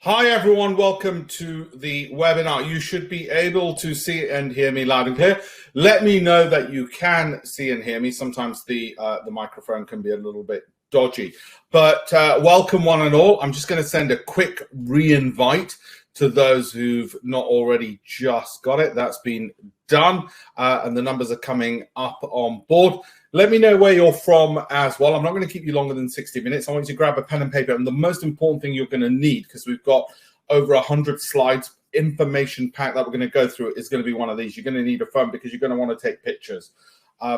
Hi everyone, welcome to the webinar. You should be able to see and hear me loud and clear. Let me know that you can see and hear me. Sometimes the microphone can be a little bit dodgy, but welcome one and all. I'm just going to send a quick re-invite to those who've not already just got it. That's been done, and the numbers are coming up on board. Let me know where you're from as well. I'm not going to keep you longer than 60 minutes. I want you to grab a pen and paper. And the most important thing you're going to need, because we've got over 100 slides, information pack that we're going to go through, is going to be one of these. You're going to need a phone because you're going to want to take pictures.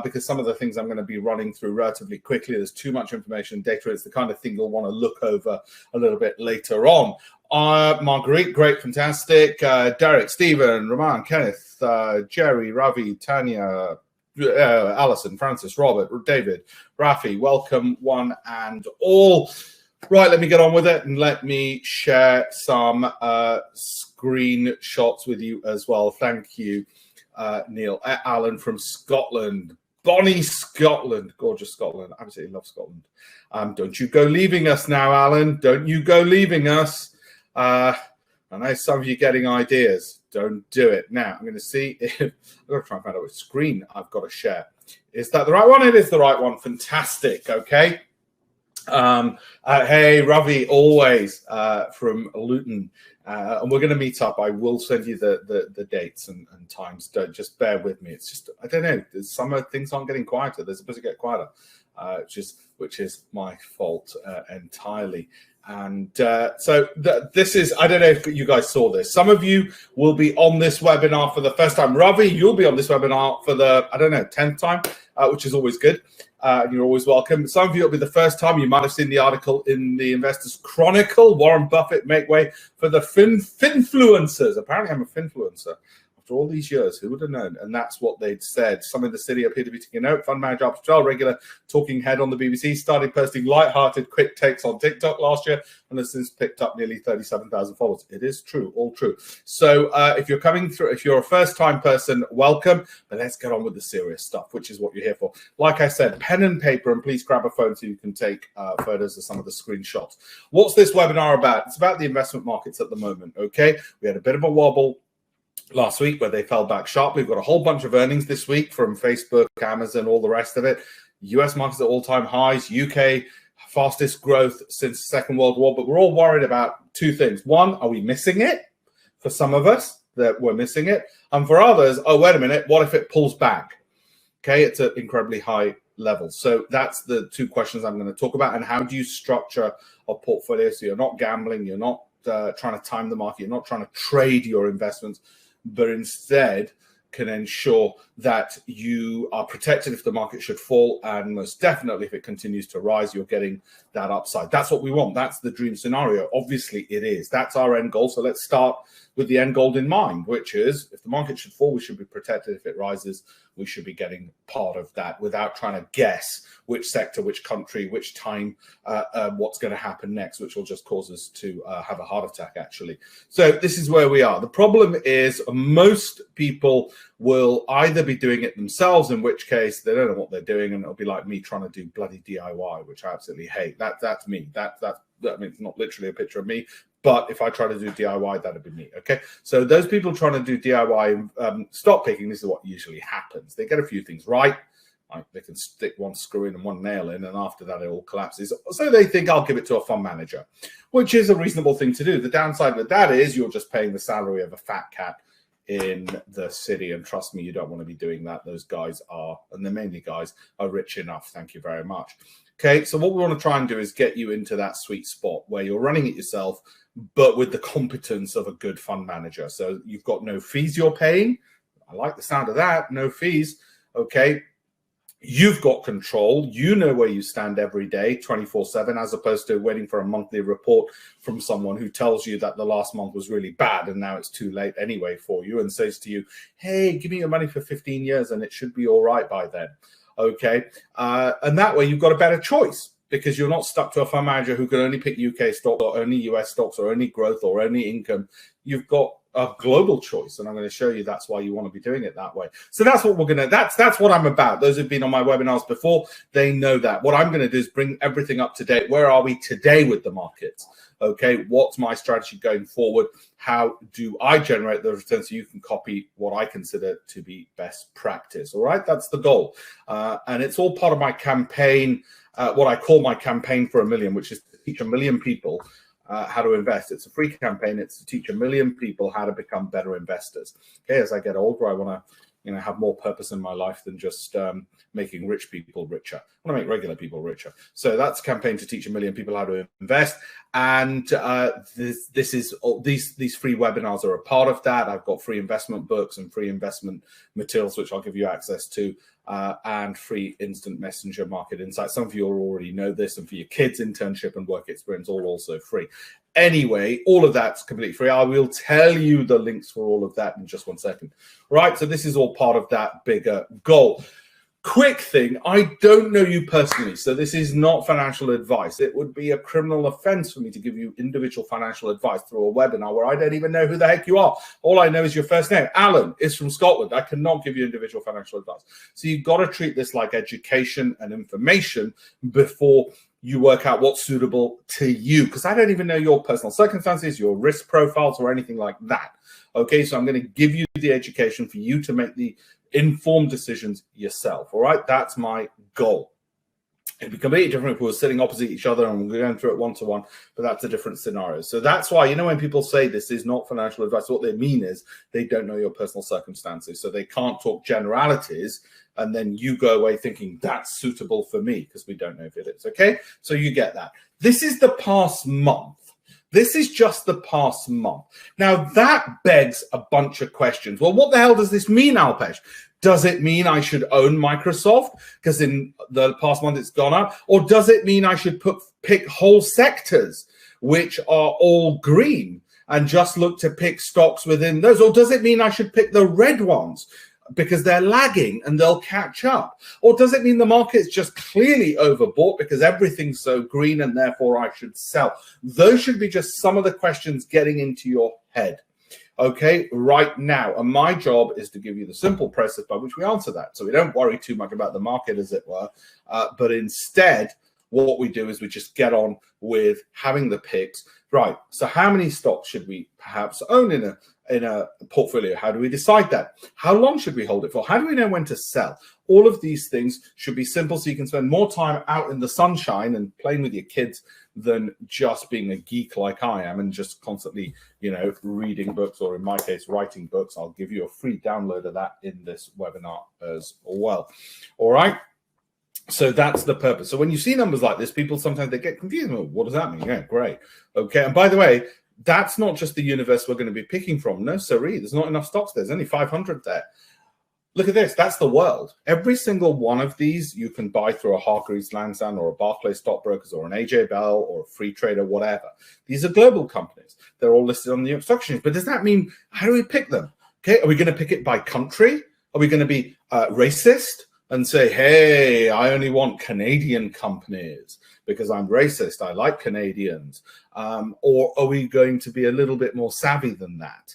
Because some of the things I'm going to be running through relatively quickly, there's too much information and data. It's the kind of thing you'll want to look over a little bit later on. Marguerite, great, fantastic. Derek, Stephen, Roman, Kenneth, Jerry, Ravi, Tanya, Alison, Francis, Robert, David, Rafi, welcome one and all. Right, let me get on with it and let me share some screenshots with you as well. Thank you, Neil. Alan from Scotland, Bonnie, Scotland, gorgeous Scotland. Absolutely love Scotland. Don't you go leaving us now, Alan. Don't you go leaving us. I know some of you getting ideas. Don't do it. Now, I'm going to see if I'm going to try and find out which screen I've got to share. Is that the right one? It is the right one. Fantastic. Okay. Hey, Ravi, always from Luton. And we're going to meet up. I will send you the dates and times. Don't just bear with me. It's just, I don't know. Some things aren't getting quieter. They're supposed to get quieter, which is my fault entirely. And so this is, I don't know if you guys saw this. Some of you will be on this webinar for the first time. Ravi, you'll be on this webinar for the, 10th time, which is always good. You're always welcome. Some of you will be the first time. You might have seen the article in the Investors Chronicle. Warren Buffett make way for the Finfluencers. Apparently I'm a Finfluencer. After all these years, who would have known? And that's what they'd said. Some in the city appear to be taking note. Fund manager Upstar, regular talking head on the BBC, started posting light-hearted quick takes on TikTok last year and has since picked up nearly 37,000 followers. It is true, all true. So if you're coming through, if you're a first-time person, welcome. But let's get on with the serious stuff, which is what you're here for. Like I said, pen and paper, and please grab a phone so you can take photos of some of the screenshots. What's this webinar about? It's about the investment markets at the moment, okay? We had a bit of a wobble last week where they fell back sharply. We've got a whole bunch of earnings this week from Facebook, Amazon, all the rest of it. US markets at all-time highs, UK fastest growth since the Second World War. But we're all worried about two things. One, are we missing it? For some of us, that we're missing it. And for others, oh, wait a minute, what if it pulls back? Okay, it's at incredibly high levels. So that's the two questions I'm going to talk about. And how do you structure a portfolio so you're not gambling, you're not trying to time the market, you're not trying to trade your investments, but instead can ensure that you are protected if the market should fall, and most definitely if it continues to rise, you're getting that upside. That's what we want. That's the dream scenario. Obviously it is. That's our end goal. So let's start with the end goal in mind, which is if the market should fall, we should be protected. If it rises, we should be getting part of that without trying to guess which sector, which country, which time, what's going to happen next, which will just cause us to have a heart attack, actually. So this is where we are. The problem is most people will either be doing it themselves, in which case they don't know what they're doing, and it'll be like me trying to do bloody DIY, which I absolutely hate. That's me. I mean, it's not literally a picture of me, but if I try to do DIY, that'd be me. Okay, so those people trying to do DIY, stock picking, this is what usually happens. They get a few things right. Like they can stick one screw in and one nail in, and after that it all collapses. So they think I'll give it to a fund manager, which is a reasonable thing to do. The downside with that is you're just paying the salary of a fat cat in the city, and trust me, you don't want to be doing that. Those guys are, and they're mainly guys, are rich enough. Thank you very much. Okay, so what we want to try and do is get you into that sweet spot where you're running it yourself, but with the competence of a good fund manager. So you've got no fees you're paying. I like the sound of that. No fees. Okay. You've got control. You know where you stand every day, 24/7, as opposed to waiting for a monthly report from someone who tells you that the last month was really bad and now it's too late anyway for you and says to you, hey, give me your money for 15 years and it should be all right by then. Okay. And that way you've got a better choice because you're not stuck to a fund manager who can only pick UK stocks or only US stocks or only growth or only income. You've got a global choice, and I'm going to show you that's why you want to be doing it that way. So that's what we're going to, that's what I'm about. Those who've been on my webinars before, they know that. What I'm going to do is bring everything up to date. Where are we today with the markets? Okay, what's my strategy going forward? How do I generate those returns so you can copy what I consider to be best practice? All right, that's the goal. And it's all part of my campaign, what I call my campaign for 1 million, which is to teach 1 million people how to invest. It's a free campaign. It's to teach 1 million people how to become better investors. Okay, as I get older, I want to have more purpose in my life than just making rich people richer. I want to make regular people richer. So that's a campaign to teach 1 million people how to invest. And these free webinars are a part of that. I've got free investment books and free investment materials, which I'll give you access to, and free instant messenger market insights. Some of you already know this, and for your kids' internship and work experience, all also free. Anyway, all of that's completely free. I will tell you the links for all of that in just 1 second. Right, so this is all part of that bigger goal. Quick thing, I don't know you personally, so this is not financial advice. It would be a criminal offense for me to give you individual financial advice through a webinar where I don't even know who the heck you are. All I know is your first name. Alan is from Scotland. I cannot give you individual financial advice. So you've got to treat this like education and information before you work out what's suitable to you, because I don't even know your personal circumstances, your risk profiles, or anything like that. Okay, so I'm going to give you the education for you to make the informed decisions yourself. All right, that's my goal. It'd be completely different if we were sitting opposite each other and we're going through it one-to-one, but that's a different scenario. So that's why, when people say this is not financial advice, what they mean is they don't know your personal circumstances. So they can't talk generalities and then you go away thinking that's suitable for me, because we don't know if it is. Okay, so you get that. This is the past month. This is just the past month. Now, that begs a bunch of questions. Well, what the hell does this mean, Alpesh? Does it mean I should own Microsoft because in the past month it's gone up? Or does it mean I should pick whole sectors which are all green and just look to pick stocks within those? Or does it mean I should pick the red ones because they're lagging and they'll catch up? Or does it mean the market's just clearly overbought because everything's so green and therefore I should sell? Those should be just some of the questions getting into your head, okay, right now. And my job is to give you the simple process by which we answer that. So we don't worry too much about the market, as it were, but instead what we do is we just get on with having the picks. Right, so how many stocks should we perhaps own in a portfolio? How do we decide that? How long should we hold it for? How do we know when to sell? All of these things should be simple so you can spend more time out in the sunshine and playing with your kids than just being a geek like I am and just constantly, reading books, or in my case, writing books. I'll give you a free download of that in this webinar as well. All right. So that's the purpose. So when you see numbers like this, people sometimes they get confused. Well, what does that mean? Yeah, great. Okay. And by the way, that's not just the universe we're going to be picking from. No, sorry, there's not enough stocks. There's only 500 there. Look at this. That's the world. Every single one of these you can buy through a Hargreaves Lansdown or a Barclays Stockbrokers or an AJ Bell or a Free Trader, whatever. These are global companies. They're all listed on the New York Stock Exchange. But does that mean, how do we pick them? Okay. Are we going to pick it by country? Are we going to be racist and say, hey, I only want Canadian companies because I'm racist, I like Canadians? Or are we going to be a little bit more savvy than that?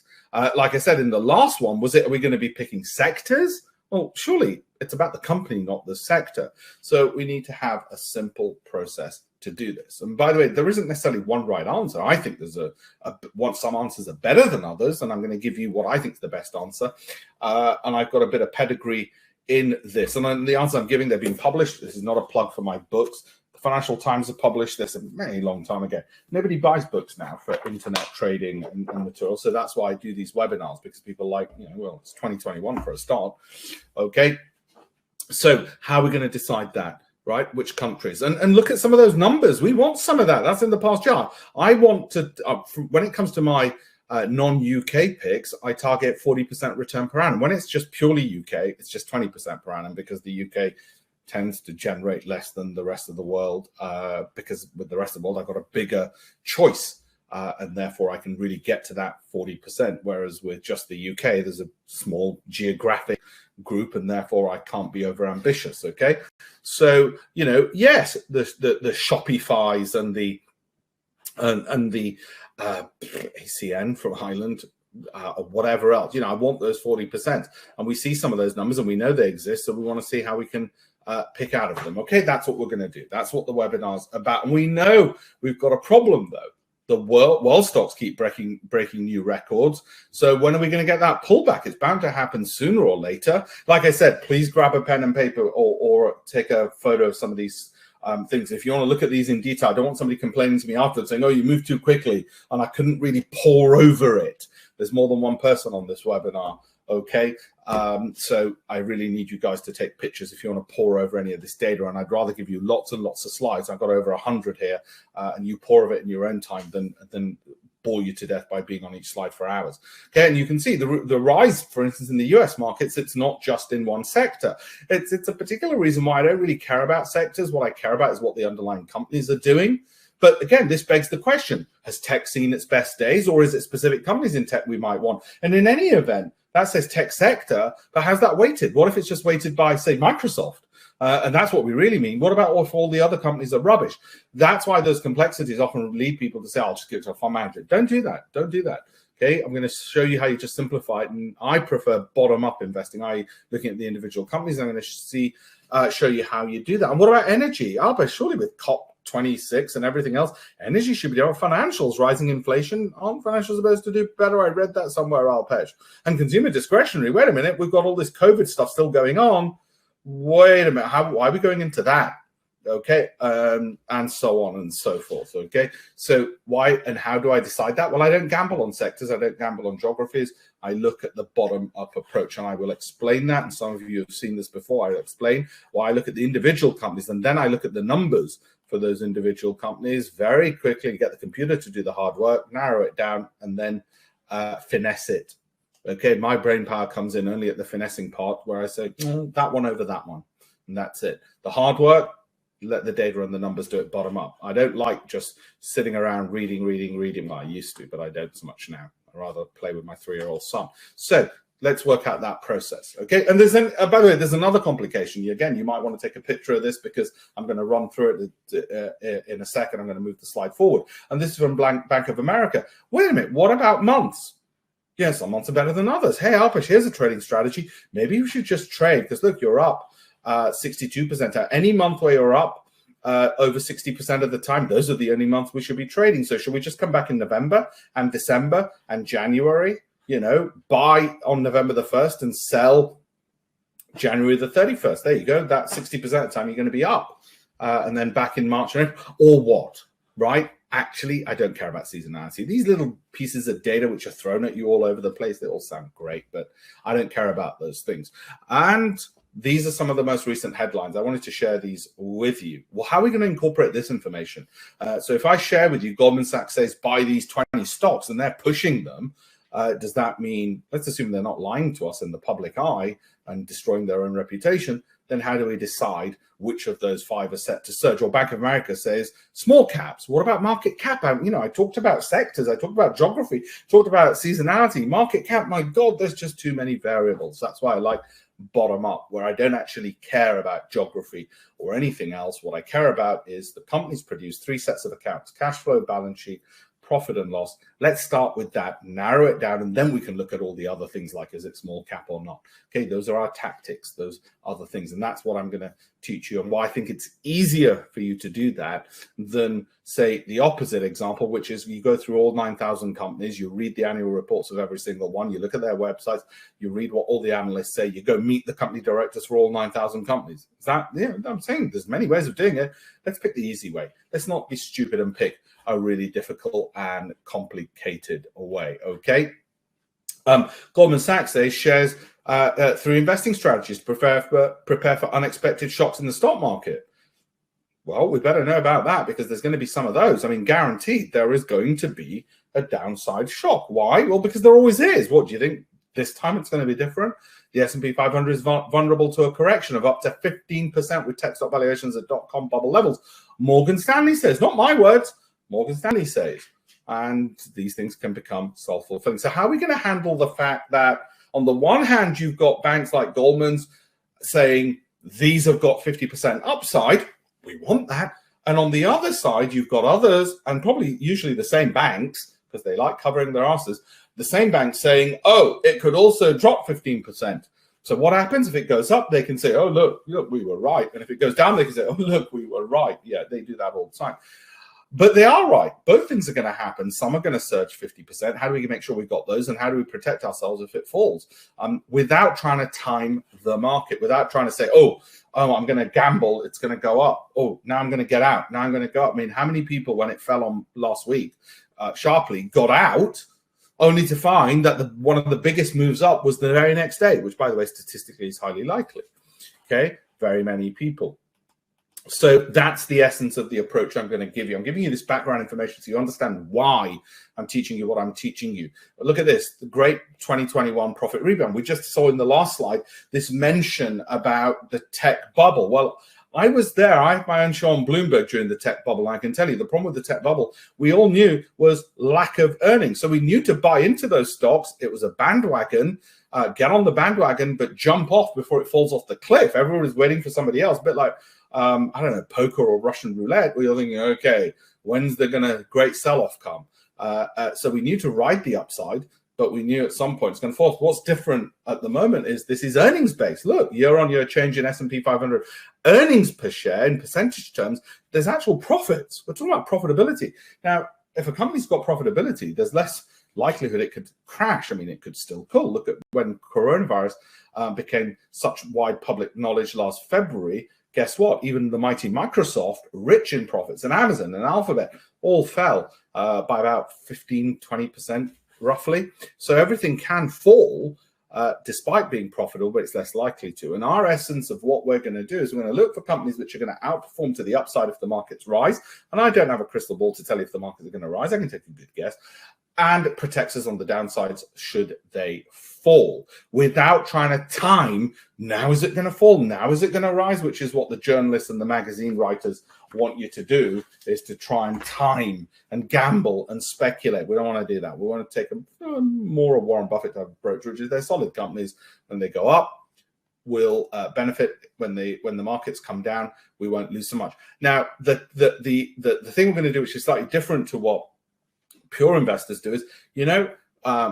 Like I said in the last one, are we going to be picking sectors? Well, surely it's about the company, not the sector. So we need to have a simple process to do this. And by the way, there isn't necessarily one right answer. I think there's some answers are better than others, and I'm going to give you what I think is the best answer. And I've got a bit of pedigree in this. And then the answer I'm giving, they're being published. This is not a plug for my books. The Financial Times have published this a very long time ago. Nobody buys books now for internet trading and material. So that's why I do these webinars, because people like, well, it's 2021 for a start. Okay. So how are we going to decide that? Right? Which countries? And look at some of those numbers. We want some of that. That's in the past chart. I want to, when it comes to my non-UK picks, I target 40% return per annum. When it's just purely UK, it's just 20% per annum, because the UK tends to generate less than the rest of the world, because with the rest of the world, I've got a bigger choice, and therefore I can really get to that 40%. Whereas with just the UK, there's a small geographic group, and therefore I can't be over ambitious. Okay, so yes, the Shopifys and the ACN from Highland, or whatever else. I want those 40%. And we see some of those numbers and we know they exist. So we want to see how we can pick out of them. Okay, that's what we're going to do. That's what the webinar's about. And we know we've got a problem, though. The world stocks keep breaking new records. So when are we going to get that pullback? It's bound to happen sooner or later. Like I said, please grab a pen and paper or take a photo of some of these things. If you want to look at these in detail, I don't want somebody complaining to me afterwards saying, oh, you moved too quickly and I couldn't really pore over it. There's more than one person on this webinar. Okay, so I really need you guys to take pictures if you want to pore over any of this data, and I'd rather give you lots and lots of slides. I've got over 100 here, and you pore over it in your own time than bore you to death by being on each slide for hours. Okay, and you can see the rise, for instance, in the US markets. It's not just in one sector. It's a particular reason why I don't really care about sectors. What I care about is what the underlying companies are doing. But again, this begs the question, has tech seen its best days, or is it specific companies in tech we might want? And in any event, that says tech sector, but how's that weighted? What if it's just weighted by, say, Microsoft? And that's what we really mean. What about if all the other companies are rubbish? That's why those complexities often lead people to say, I'll just give it to a fund manager. Don't do that. Don't do that. Okay, I'm going to show you how you just simplify it. And I prefer bottom-up investing, i.e. looking at the individual companies. I'm going to show you how you do that. And what about energy? Albert, surely with COP26 and everything else, energy should be there. Financials, rising inflation, aren't financials supposed to do better? I read that somewhere, Alpesh. And consumer discretionary, wait a minute, we've got all this COVID stuff still going on. Wait a minute, why are we going into that? Okay, and so on and so forth. Okay, so why and how do I decide that? Well, I don't gamble on sectors. I don't gamble on geographies. I look at the bottom-up approach, and I will explain that. And some of you have seen this before. I'll explain why I look at the individual companies, and then I look at the numbers for those individual companies very quickly, get the computer to do the hard work, narrow it down, and then finesse it. Okay, my brain power comes in only at the finessing part where I say, that one over that one, and that's it. The hard work, let the data and the numbers do it bottom up. I don't like just sitting around reading. Well, I used to, but I don't so much now. I rather play with my 3-year-old son. So let's work out that process. Okay, and by the way, there's another complication. Again, you might want to take a picture of this because I'm going to run through it in a second. I'm going to move the slide forward. And this is from Bank of America. Wait a minute, what about months? Yeah, some months are better than others. Hey, Alpesh, here's a trading strategy. Maybe you should just trade because look, you're up 62% out. Any month where you're up over 60% of the time, those are the only months we should be trading. So should we just come back in November and December and January, buy on November the 1st and sell January the 31st? There you go. That's 60% of the time you're going to be up. And then back in March or what, right? Actually, I don't care about seasonality. These little pieces of data which are thrown at you all over the place, they all sound great, but I don't care about those things. And these are some of the most recent headlines. I wanted to share these with you. Well, how are we going to incorporate this information? So if I share with you, Goldman Sachs says buy these 20 stocks and they're pushing them, does that mean, let's assume they're not lying to us in the public eye and destroying their own reputation, then how do we decide which of those 5 are set to surge? Or Bank of America says small caps. What about market cap? I talked about sectors. I talked about geography, talked about seasonality. Market cap, my God, there's just too many variables. That's why I like bottom up, where I don't actually care about geography or anything else. What I care about is the companies produce 3 sets of accounts: cash flow, balance sheet, profit and loss. Let's start with that, narrow it down, and then we can look at all the other things like, is it small cap or not? Okay, those are our tactics, those other things. And that's what I'm going to teach you, and why I think it's easier for you to do that than, say, the opposite example, which is you go through all 9,000 companies, you read the annual reports of every single one, you look at their websites, you read what all the analysts say, you go meet the company directors for all 9,000 companies. Is that, I'm saying there's many ways of doing it. Let's pick the easy way. Let's not be stupid and pick a really difficult and complicated way, okay? Goldman Sachs says shares through investing strategies prepare for unexpected shocks in the stock market. Well, we better know about that because there's going to be some of those. I mean, guaranteed there is going to be a downside shock. Why? Well, because there always is. What do you think? This time it's going to be different. The S&P 500 is vulnerable to a correction of up to 15% with tech stock valuations at dot-com bubble levels. Morgan Stanley says, not my words, Morgan Stanley says. And these things can become self-fulfilling. So how are we going to handle the fact that on the one hand, you've got banks like Goldman's saying these have got 50% upside. We want that. And on the other side, you've got others, and probably usually the same banks, because they like covering their asses, the same bank saying, oh, it could also drop 15%. So what happens if it goes up? They can say, oh, look, we were right. And if it goes down, they can say, oh, look, we were right. Yeah, they do that all the time. But they are right. Both things are going to happen. Some are going to surge 50%. How do we make sure we got those? And how do we protect ourselves if it falls? Without trying to time the market, without trying to say, oh, I'm going to gamble, it's going to go up. Oh, now I'm going to get out. Now I'm going to go up. I mean, how many people, when it fell on last week sharply, got out only to find that one of the biggest moves up was the very next day, which, by the way, statistically is highly likely. Okay, very many people. So that's the essence of the approach I'm going to give you. I'm giving you this background information so you understand why I'm teaching you what I'm teaching you. But look at this, the great 2021 profit rebound. We just saw in the last slide this mention about the tech bubble. Well, I was there. I had my own show on Bloomberg during the tech bubble. I can tell you the problem with the tech bubble, we all knew, was lack of earnings. So we knew to buy into those stocks. It was a bandwagon. Get on the bandwagon, but jump off before it falls off the cliff. Everyone is waiting for somebody else, a bit like, I don't know, poker or Russian roulette, where you're thinking, okay, when's the great sell-off come? So we knew to ride the upside, but we knew at some point it's going to fall. What's different at the moment is this is earnings-based. Look, year-on-year change in S&P 500 earnings per share in percentage terms. There's actual profits. We're talking about profitability. Now, if a company's got profitability, there's less likelihood it could crash. I mean, it could still pull. Look at when coronavirus became such wide public knowledge last February. Guess what? Even the mighty Microsoft, rich in profits, and Amazon and Alphabet all fell by about 15, 20% roughly. So everything can fall despite being profitable, but it's less likely to. And our essence of what we're going to do is we're going to look for companies which are going to outperform to the upside if the markets rise. And I don't have a crystal ball to tell you if the markets are going to rise. I can take a good guess. And it protects us on the downsides should they fall, without trying to time, now is it going to fall, now is it going to rise, which is what the journalists and the magazine writers want you to do, is to try and time and gamble and speculate. We don't want to do that. We want to take a more a Warren Buffett type approach, which is they're solid companies. When they go up, will benefit. When the markets come down, we won't lose so much. Now, the thing we're going to do, which is slightly different to what pure investors do, is,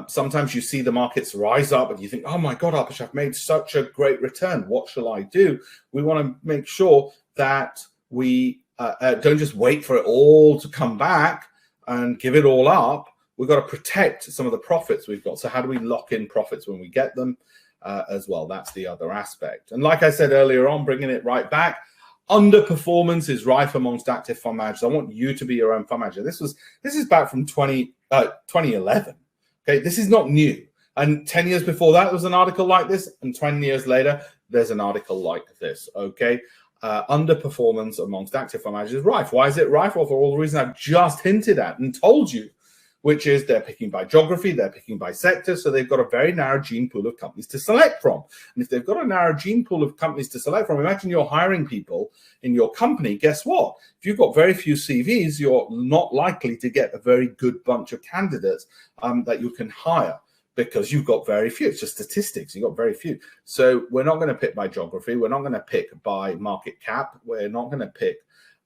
sometimes you see the markets rise up and you think, oh my God, Alpesh, I've made such a great return. What shall I do? We want to make sure that we don't just wait for it all to come back and give it all up. We've got to protect some of the profits we've got. So how do we lock in profits when we get them as well? That's the other aspect. And like I said earlier on, bringing it right back, underperformance is rife amongst active fund managers. I want you to be your own fund manager. This is back from 2011. Okay, this is not new. And 10 years before that, there was an article like this. And 20 years later, there's an article like this. Okay, underperformance amongst active fund managers is rife. Why is it rife? Well, for all the reasons I've just hinted at and told you, which is they're picking by geography, they're picking by sector, so they've got a very narrow gene pool of companies to select from. And if they've got a narrow gene pool of companies to select from, imagine you're hiring people in your company. Guess what? If you've got very few CVs, you're not likely to get a very good bunch of candidates that you can hire, because you've got very few. It's just statistics. You've got very few. So we're not going to pick by geography. We're not going to pick by market cap. We're not going to pick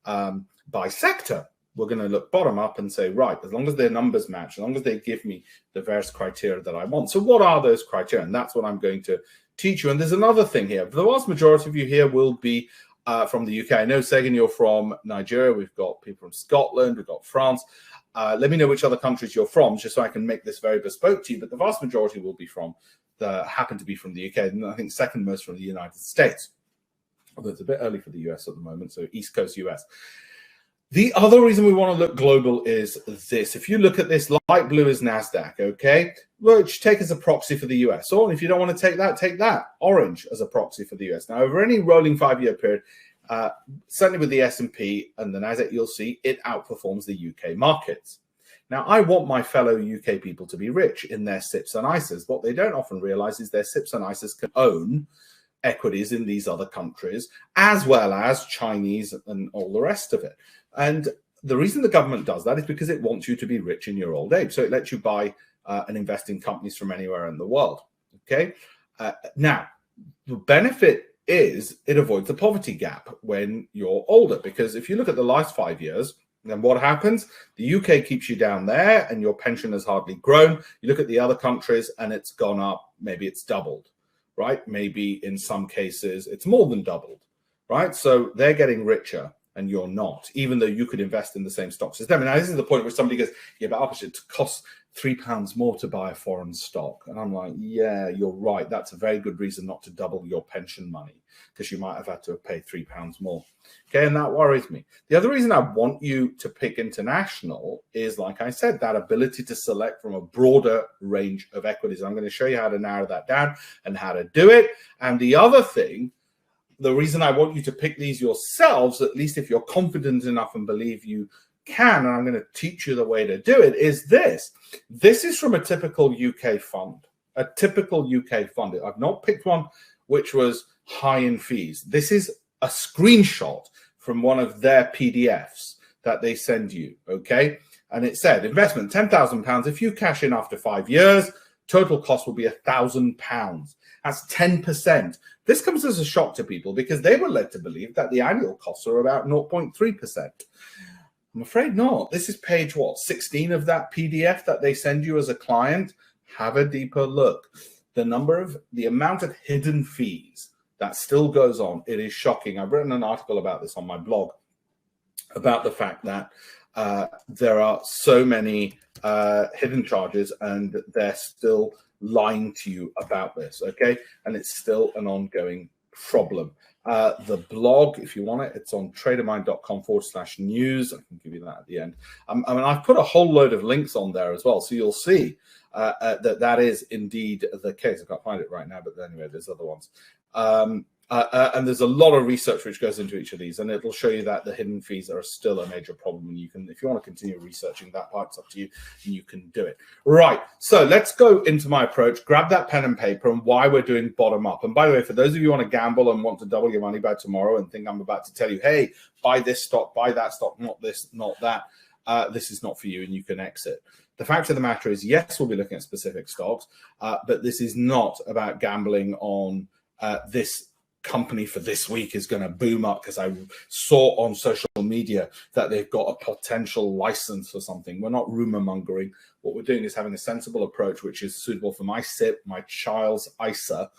by sector. We're going to look bottom up and say, right, as long as their numbers match, as long as they give me the various criteria that I want. So what are those criteria? And that's what I'm going to teach you. And there's another thing here. The vast majority of you here will be from the UK. I know, Sagan, you're from Nigeria. We've got people from Scotland. We've got France. Let me know which other countries you're from, just so I can make this very bespoke to you. But the vast majority will be happen to be from the UK. And I think second most from the United States. Although it's a bit early for the US at the moment. So East Coast US. The other reason we want to look global is this. If you look at this, light blue is NASDAQ, okay? Which take as a proxy for the US. Or if you don't want to take that, orange as a proxy for the US. Now, over any rolling 5-year period, certainly with the S&P and the NASDAQ, you'll see it outperforms the UK markets. Now, I want my fellow UK people to be rich in their SIPs and ISAs. What they don't often realize is their SIPs and ISAs can own equities in these other countries, as well as Chinese and all the rest of it. And the reason the government does that is because it wants you to be rich in your old age. So it lets you buy and invest in companies from anywhere in the world. Okay. Now, the benefit is it avoids the poverty gap when you're older, because if you look at the last 5 years, Then what happens? The UK keeps you down there and your pension has hardly grown. You look at the other countries and it's gone up. Maybe it's doubled, right? Maybe in some cases it's more than doubled, right? So they're getting richer and you're not, even though you could invest in the same stocks as them. And now this is the point where somebody goes, yeah, but it costs £3 more to buy a foreign stock. And I'm like, yeah, you're right. That's a very good reason not to double your pension money, because you might have had to pay £3 more. Okay, and that worries me. The other reason I want you to pick international is, like I said, that ability to select from a broader range of equities. I'm going to show you how to narrow that down and how to do it. And the other thing, the reason I want you to pick these yourselves, at least if you're confident enough and believe you can, and I'm going to teach you the way to do it, is this. This is from a typical UK fund, a typical UK fund. I've not picked one which was high in fees. This is a screenshot from one of their PDFs that they send you, okay? And it said, investment, £10,000. If you cash in after 5 years, total cost will be £1,000. That's 10%. This comes as a shock to people because they were led to believe that the annual costs are about 0.3%. I'm afraid not. This is page, 16 of that PDF that they send you as a client. Have a deeper look. The amount of hidden fees that still goes on, it is shocking. I've written an article about this on my blog, about the fact that there are so many hidden charges and they're still lying to you about this, okay? And it's still an ongoing problem. The blog, if you want it, it's on tradermind.com/news. I can give you that at the end. I mean, I've put a whole load of links on there as well, so you'll see that is indeed the case. I can't find it right now, but anyway, there's other ones. And there's a lot of research which goes into each of these, and it'll show you that the hidden fees are still a major problem. And you can, if you want to continue researching that part, it's up to you, and you can do it. Right, so let's go into my approach. Grab that pen and paper and why we're doing bottom up. And by the way, for those of you who want to gamble and want to double your money by tomorrow and think I'm about to tell you, hey, buy this stock, buy that stock, not this, not that, this is not for you and you can exit. The fact of the matter is, yes, we'll be looking at specific stocks, but this is not about gambling on this company for this week is going to boom up because I saw on social media that they've got a potential license for something. We're not rumor mongering. What we're doing is having a sensible approach which is suitable for my SIP, my child's ISA,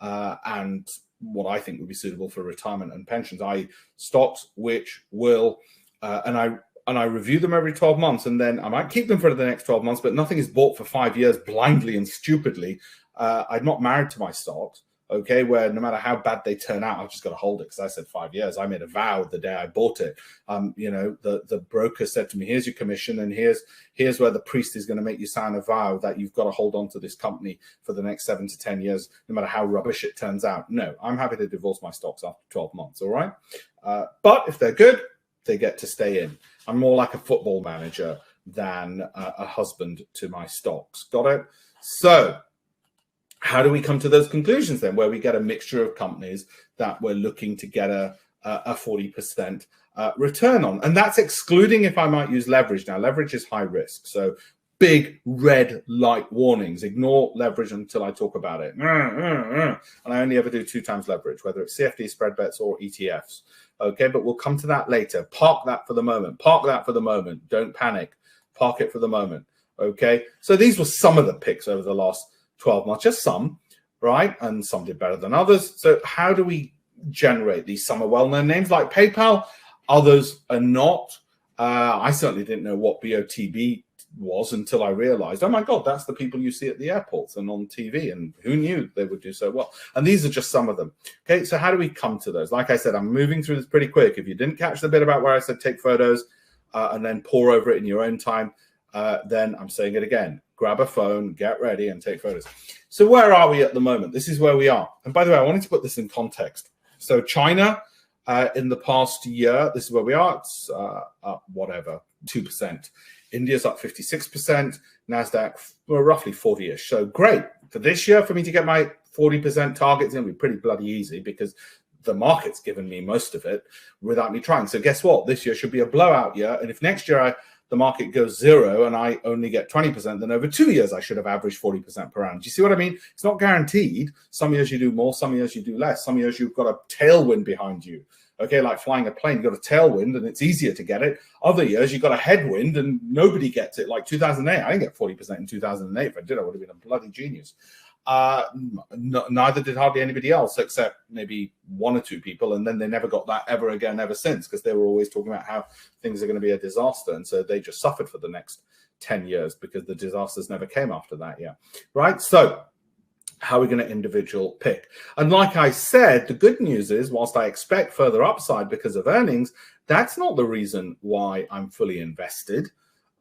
and what I think would be suitable for retirement and pensions, i.e. stocks which will, and I review them every 12 months, and then I might keep them for the next 12 months, but nothing is bought for 5 years blindly and stupidly. I'm not married to my stocks. Okay, where no matter how bad they turn out, I've just got to hold it because I said 5 years. I made a vow the day I bought it. You know, the broker said to me, here's your commission and here's where the priest is going to make you sign a vow that you've got to hold on to this company for the next 7 to 10 years, no matter how rubbish it turns out. No, I'm happy to divorce my stocks after 12 months, all right? But if they're good, they get to stay in. I'm more like a football manager than a husband to my stocks. Got it? So how do we come to those conclusions then, where we get a mixture of companies that we're looking to get a 40% return on? And that's excluding if I might use leverage. Now, leverage is high risk. So big red light warnings. Ignore leverage until I talk about it. And I only ever do 2 times leverage, whether it's CFD, spread bets, or ETFs. Okay, but we'll come to that later. Park that for the moment. Park that for the moment. Don't panic. Park it for the moment. Okay, so these were some of the picks over the last 12 months, just some, right? And some did better than others. So how do we generate these? Some are well-known names like PayPal, others are not. I certainly didn't know what BOTB was until I realized, oh my God, that's the people you see at the airports and on TV, and who knew they would do so well? And these are just some of them. Okay, so how do we come to those? Like I said, I'm moving through this pretty quick. If you didn't catch the bit about where I said take photos and then pore over it in your own time, then I'm saying it again. Grab a phone, get ready, and take photos. So where are we at the moment? This is where we are. And by the way, I wanted to put this in context. So China, in the past year, this is where we are. It's up, whatever, 2%. India's up 56%. NASDAQ, we're roughly 40-ish. So great. For this year, for me to get my 40% target, it's going to be pretty bloody easy because the market's given me most of it without me trying. So guess what? This year should be a blowout year. And if next year I the market goes 0 and I only get 20%, then over 2 years I should have averaged 40% per annum. Do you see what I mean? It's not guaranteed. Some years you do more, some years you do less. Some years you've got a tailwind behind you. Okay, like flying a plane, you've got a tailwind and it's easier to get it. Other years you've got a headwind and nobody gets it. Like 2008, I didn't get 40% in 2008. If I did, I would have been a bloody genius. Neither did hardly anybody else, except maybe 1 or 2 people, and then they never got that ever again ever since, because they were always talking about how things are going to be a disaster, and so they just suffered for the next 10 years because the disasters never came after that. Yeah, right. So how are we going to individual pick? And like I said, the good news is, whilst I expect further upside because of earnings, that's not the reason why I'm fully invested.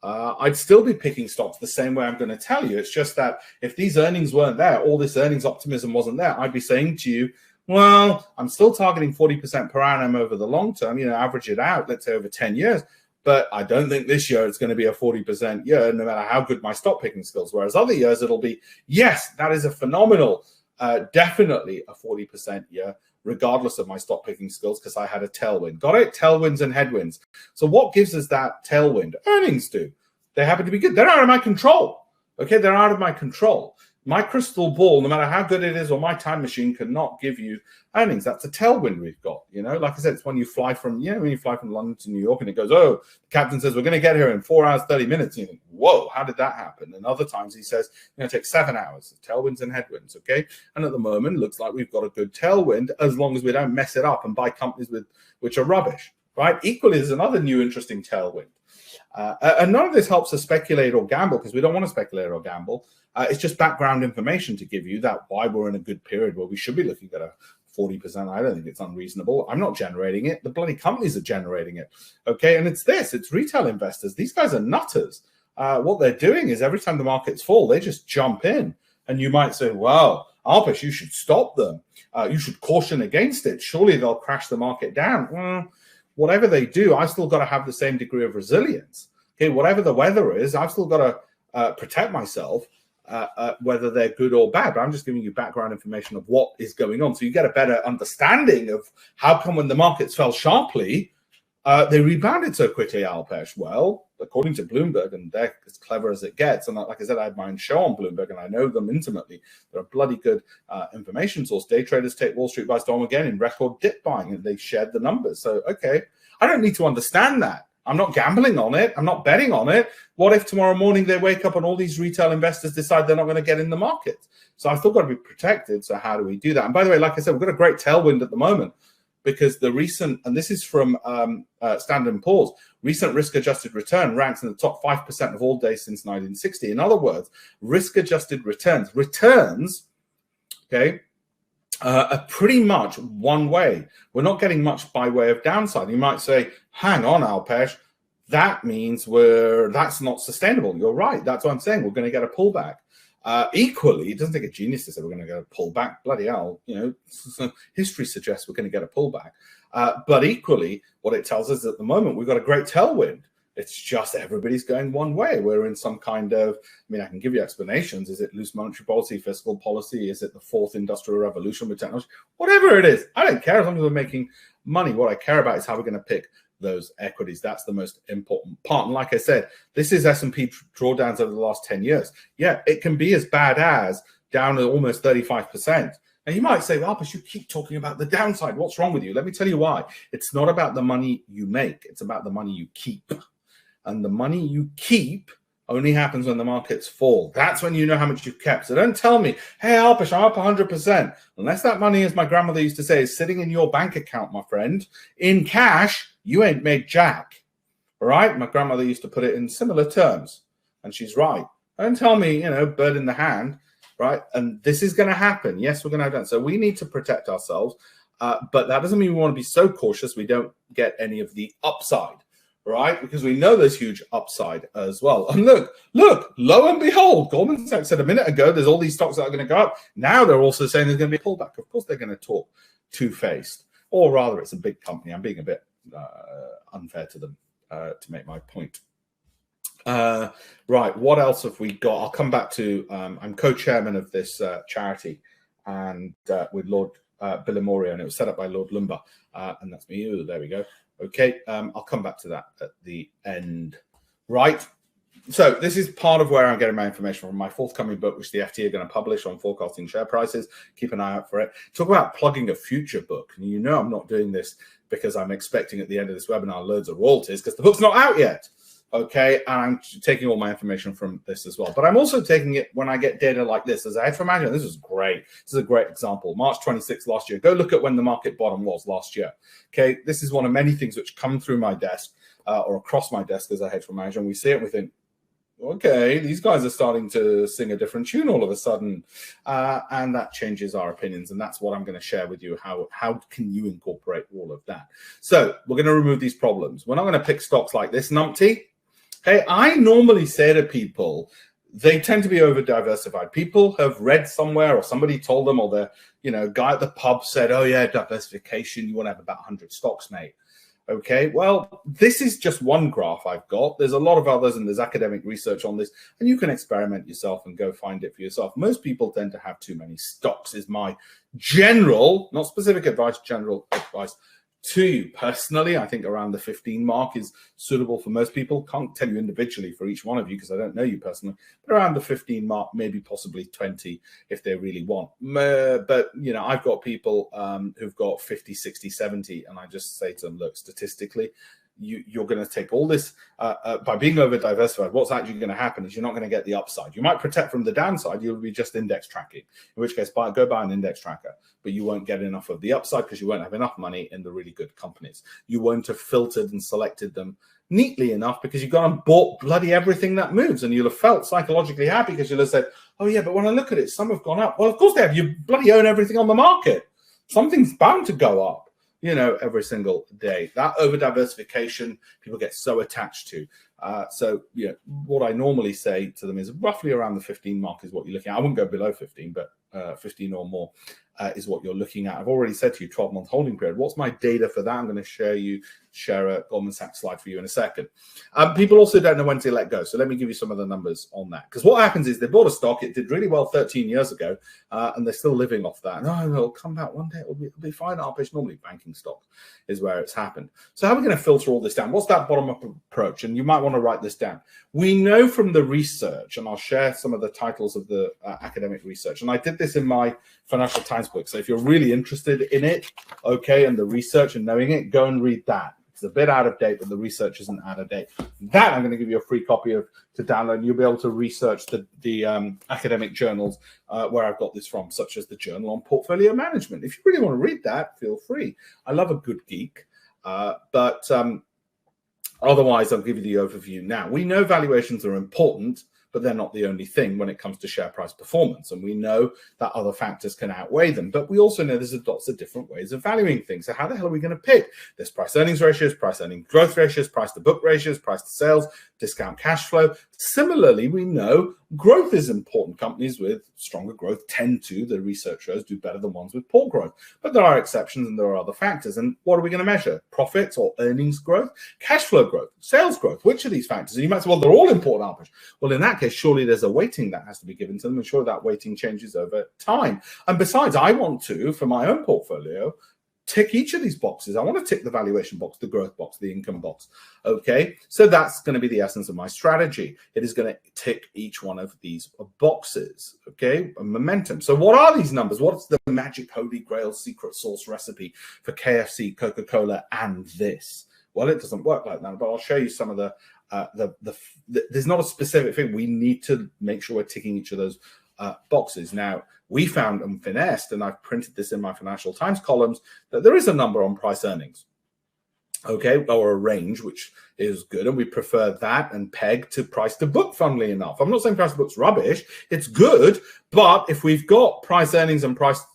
I'd still be picking stocks the same way I'm going to tell you. It's just that if these earnings weren't there, all this earnings optimism wasn't there, I'd be saying to you, well, I'm still targeting 40% per annum over the long term, average it out, let's say over 10 years. But I don't think this year it's going to be a 40% year, no matter how good my stock picking skills. Whereas other years it'll be, yes, that is a phenomenal, definitely a 40% year, regardless of my stock picking skills, because I had a tailwind. Got it? Tailwinds and headwinds. So what gives us that tailwind? Earnings do. They happen to be good. They're out of my control. Okay, they're out of my control. My crystal ball, no matter how good it is, or my time machine cannot give you earnings. That's a tailwind we've got. Like I said, it's when you fly from, when you fly from London to New York and it goes, oh, the captain says we're going to get here in 4 hours, 30 minutes. And you think, whoa, how did that happen? And other times he says, it's going to take 7 hours. Tailwinds and headwinds, okay? And at the moment, it looks like we've got a good tailwind, as long as we don't mess it up and buy companies which are rubbish, right? Equally, there's another new interesting tailwind. And none of this helps us speculate or gamble, because we don't want to speculate or gamble. It's just background information to give you that why we're in a good period where we should be looking at a 40%. I don't think it's unreasonable. I'm not generating it. The bloody companies are generating it. Okay, and it's retail investors. These guys are nutters. What they're doing is every time the markets fall, they just jump in. And you might say, well, Alpesh, you should stop them. You should caution against it. Surely they'll crash the market down. Well, whatever they do, I've still got to have the same degree of resilience. Okay, whatever the weather is, I've still got to protect myself, whether they're good or bad. But I'm just giving you background information of what is going on, so you get a better understanding of how come when the markets fell sharply, they rebounded so quickly, Alpesh. Well, according to Bloomberg, and they're as clever as it gets, and like I said, I had my own show on Bloomberg, and I know them intimately. They're a bloody good information source. Day traders take Wall Street by storm again in record dip buying, and they shared the numbers. So, okay, I don't need to understand that. I'm not gambling on it. I'm not betting on it. What if tomorrow morning they wake up and all these retail investors decide they're not going to get in the market? So I've still got to be protected. So how do we do that? And by the way, like I said, we've got a great tailwind at the moment, because the recent, and this is from Standard & Poor's, recent risk-adjusted return ranks in the top 5% of all days since 1960. In other words, risk-adjusted returns, okay, are pretty much one way. We're not getting much by way of downside. You might say, hang on, Alpesh, that means that's not sustainable. You're right. That's what I'm saying. We're going to get a pullback. Equally, it doesn't take a genius to say we're going to get a pullback. Bloody hell, history suggests we're going to get a pullback. But equally, what it tells us at the moment, we've got a great tailwind. It's just everybody's going one way. We're in some kind of, I can give you explanations. Is it loose monetary policy, fiscal policy? Is it the fourth industrial revolution with technology? Whatever it is, I don't care as long as we're making money. What I care about is how we're going to pick those equities. That's the most important part. And like I said, this is S&P drawdowns over the last 10 years. Yeah, it can be as bad as down to almost 35%. Now, you might say, well, Alpesh, you keep talking about the downside. What's wrong with you? Let me tell you why. It's not about the money you make. It's about the money you keep. And the money you keep only happens when the markets fall. That's when you know how much you've kept. So don't tell me, hey, Alpesh, I'm up 100%. Unless that money, as my grandmother used to say, is sitting in your bank account, my friend, in cash, you ain't made jack. All right? My grandmother used to put it in similar terms. And she's right. Don't tell me, bird in the hand, right? And this is going to happen. Yes, we're going to have that. So we need to protect ourselves. But that doesn't mean we want to be so cautious we don't get any of the upside. Right? Because we know there's huge upside as well. And look, lo and behold, Goldman Sachs said a minute ago, there's all these stocks that are going to go up. Now they're also saying there's going to be a pullback. Of course, they're going to talk two-faced. Or rather, it's a big company. I'm being a bit unfair to them to make my point. Right, what else have we got? I'll come back to, I'm co-chairman of this charity and with Lord Billamorio, and it was set up by Lord Lumba. And that's me. Ooh, there we go. Okay, I'll come back to that at the end right? So this is part of where I'm getting my information from my forthcoming book, which the FT are going to publish on forecasting share prices. Keep an eye out for it. Talk about plugging a future book. And you know I'm not doing this because I'm expecting at the end of this webinar loads of royalties because the book's not out yet. Okay, and I'm taking all my information from this as well. But I'm also taking it when I get data like this. As I had to imagine, this is great. This is a great example. March 26th last year. Go look at when the market bottom was last year. Okay, this is one of many things which come through my desk or across my desk as a hedge fund manager. And we see it and we think, okay, these guys are starting to sing a different tune all of a sudden. And that changes our opinions. And that's what I'm going to share with you. How can you incorporate all of that? So we're going to remove these problems. We're not going to pick stocks like this numpty. Okay, I normally say to people, they tend to be over diversified. People have read somewhere or somebody told them, or the guy at the pub said, oh yeah, diversification, you want to have about 100 stocks, mate. Okay, well, this is just one graph I've got. There's a lot of others and there's academic research on this, and you can experiment yourself and go find it for yourself. Most people tend to have too many stocks is my general, not specific advice, general advice to you personally. I think around the 15 mark is suitable for most people. Can't tell you individually for each one of you because I don't know you personally, but around the 15 mark, maybe possibly 20 if they really want. But I've got people who've got 50, 60, 70, and I just say to them, look, statistically, you're going to take all this by being over diversified. What's actually going to happen is you're not going to get the upside. You might protect from the downside. You'll be just index tracking, in which case go buy an index tracker, but you won't get enough of the upside because you won't have enough money in the really good companies. You won't have filtered and selected them neatly enough because you've gone and bought bloody everything that moves, and you'll have felt psychologically happy because you'll have said, oh yeah, but when I look at it, some have gone up. Well, of course they have. You bloody own everything on the market. Something's bound to go up, every single day. That over diversification, people get so attached to. So what I normally say to them is roughly around the 15 mark is what you're looking at. I wouldn't go below 15, but 15 or more is what you're looking at. I've already said to you 12-month holding period. What's my data for that? I'm going to share a Goldman Sachs slide for you in a second. People also don't know when to let go. So let me give you some of the numbers on that. Because what happens is they bought a stock, it did really well 13 years ago, and they're still living off that. No, it'll come back one day, it'll be fine. Normally banking stock is where it's happened. So how are we going to filter all this down? What's that bottom-up approach? And you might want to write this down. We know from the research, and I'll share some of the titles of the academic research, and I did this in my Financial Times book. So if you're really interested in it, okay, and the research and knowing it, go and read that. It's a bit out of date, but the research isn't out of date. That I'm going to give you a free copy of to download. You'll be able to research the academic journals where I've got this from, such as the Journal on Portfolio Management. If you really want to read that, feel free. I love a good geek, but otherwise, I'll give you the overview now. We know valuations are important, but they're not the only thing when it comes to share price performance. And we know that other factors can outweigh them. But we also know there's lots of different ways of valuing things. So how the hell are we going to pick? There's price earnings ratios, price earnings growth ratios, price to book ratios, price to sales, discount cash flow. Similarly, we know growth is important. Companies with stronger growth tend to, the research shows, do better than ones with poor growth. But there are exceptions and there are other factors. And what are we going to measure? Profits or earnings growth, cash flow growth, sales growth. Which of these factors? And you might say, well, they're all important, Alpesh. Well, in that case, surely there's a weighting that has to be given to them, and surely that weighting changes over time. And besides, I want to, for my own portfolio, tick each of these boxes. I want to tick the valuation box, the growth box, the income box. Okay, so that's going to be the essence of my strategy. It is going to tick each one of these boxes. Okay, a momentum. So what are these numbers? What's the magic holy grail secret sauce recipe for KFC, Coca-Cola, and this? Well, it doesn't work like that, but I'll show you some of the there's not a specific thing. We need to make sure we're ticking each of those boxes. Now, we found and finessed, and I've printed this in my Financial Times columns, that there is a number on price earnings, okay, or a range, which is good, and we prefer that and peg to price to book, funnily enough. I'm not saying price to book's rubbish, it's good, but if we've got price earnings and price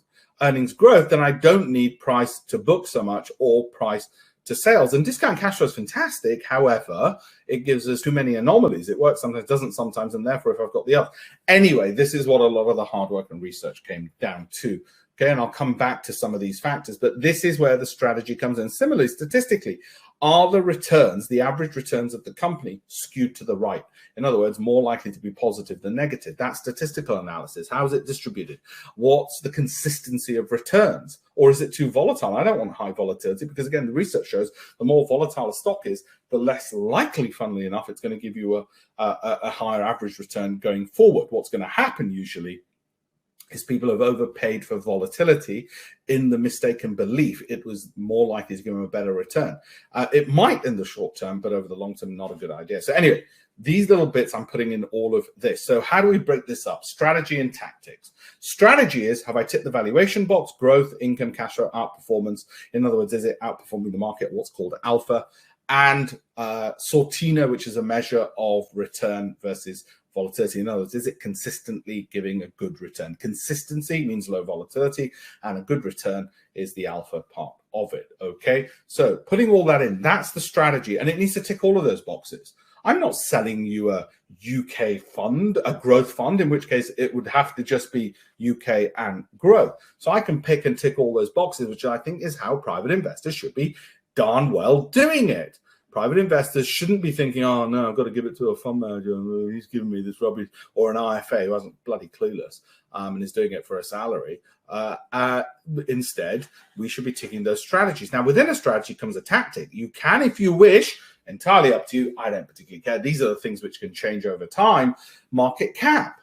earnings growth, then I don't need price to book so much, or price to sales. And discount cash flow is fantastic. However, it gives us too many anomalies. It works sometimes, doesn't sometimes, and therefore if I've got the other. Anyway, this is what a lot of the hard work and research came down to. Okay, and I'll come back to some of these factors, but this is where the strategy comes in. Similarly, statistically, are the returns, the average returns of the company, skewed to the right? In other words, more likely to be positive than negative. That's statistical analysis. How is it distributed? What's the consistency of returns? Or is it too volatile? I don't want high volatility because, again, the research shows the more volatile a stock is, the less likely, funnily enough, it's going to give you a higher average return going forward. What's going to happen usually is people have overpaid for volatility in the mistaken belief it was more likely to give them a better return. It might in the short term, but over the long term, not a good idea. So anyway, these little bits I'm putting in all of this. So how do we break this up? Strategy and tactics. Strategy is, have I ticked the valuation box? Growth, income, cash flow, outperformance. In other words, is it outperforming the market? What's called alpha. And Sortino, which is a measure of return versus volatility. In other words, is it consistently giving a good return? Consistency means low volatility, and a good return is the alpha part of it. Okay, so putting all that in, that's the strategy, and it needs to tick all of those boxes. I'm not selling you a UK fund, a growth fund, in which case it would have to just be UK and growth. So I can pick and tick all those boxes, which I think is how private investors should be darn well doing it. Private investors shouldn't be thinking, oh, no, I've got to give it to a fund manager. He's giving me this rubbish, or an IFA who hasn't bloody clueless and is doing it for a salary. Instead, we should be ticking those strategies. Now, within a strategy comes a tactic. You can, if you wish, entirely up to you. I don't particularly care. These are the things which can change over time. Market cap.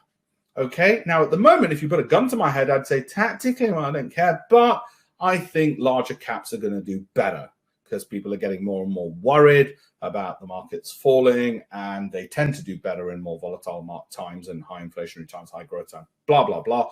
Okay. Now, at the moment, if you put a gun to my head, I'd say tactically, well, I don't care. But I think larger caps are going to do better, because people are getting more and more worried about the markets falling, and they tend to do better in more volatile times and high inflationary times, high growth times, blah, blah, blah.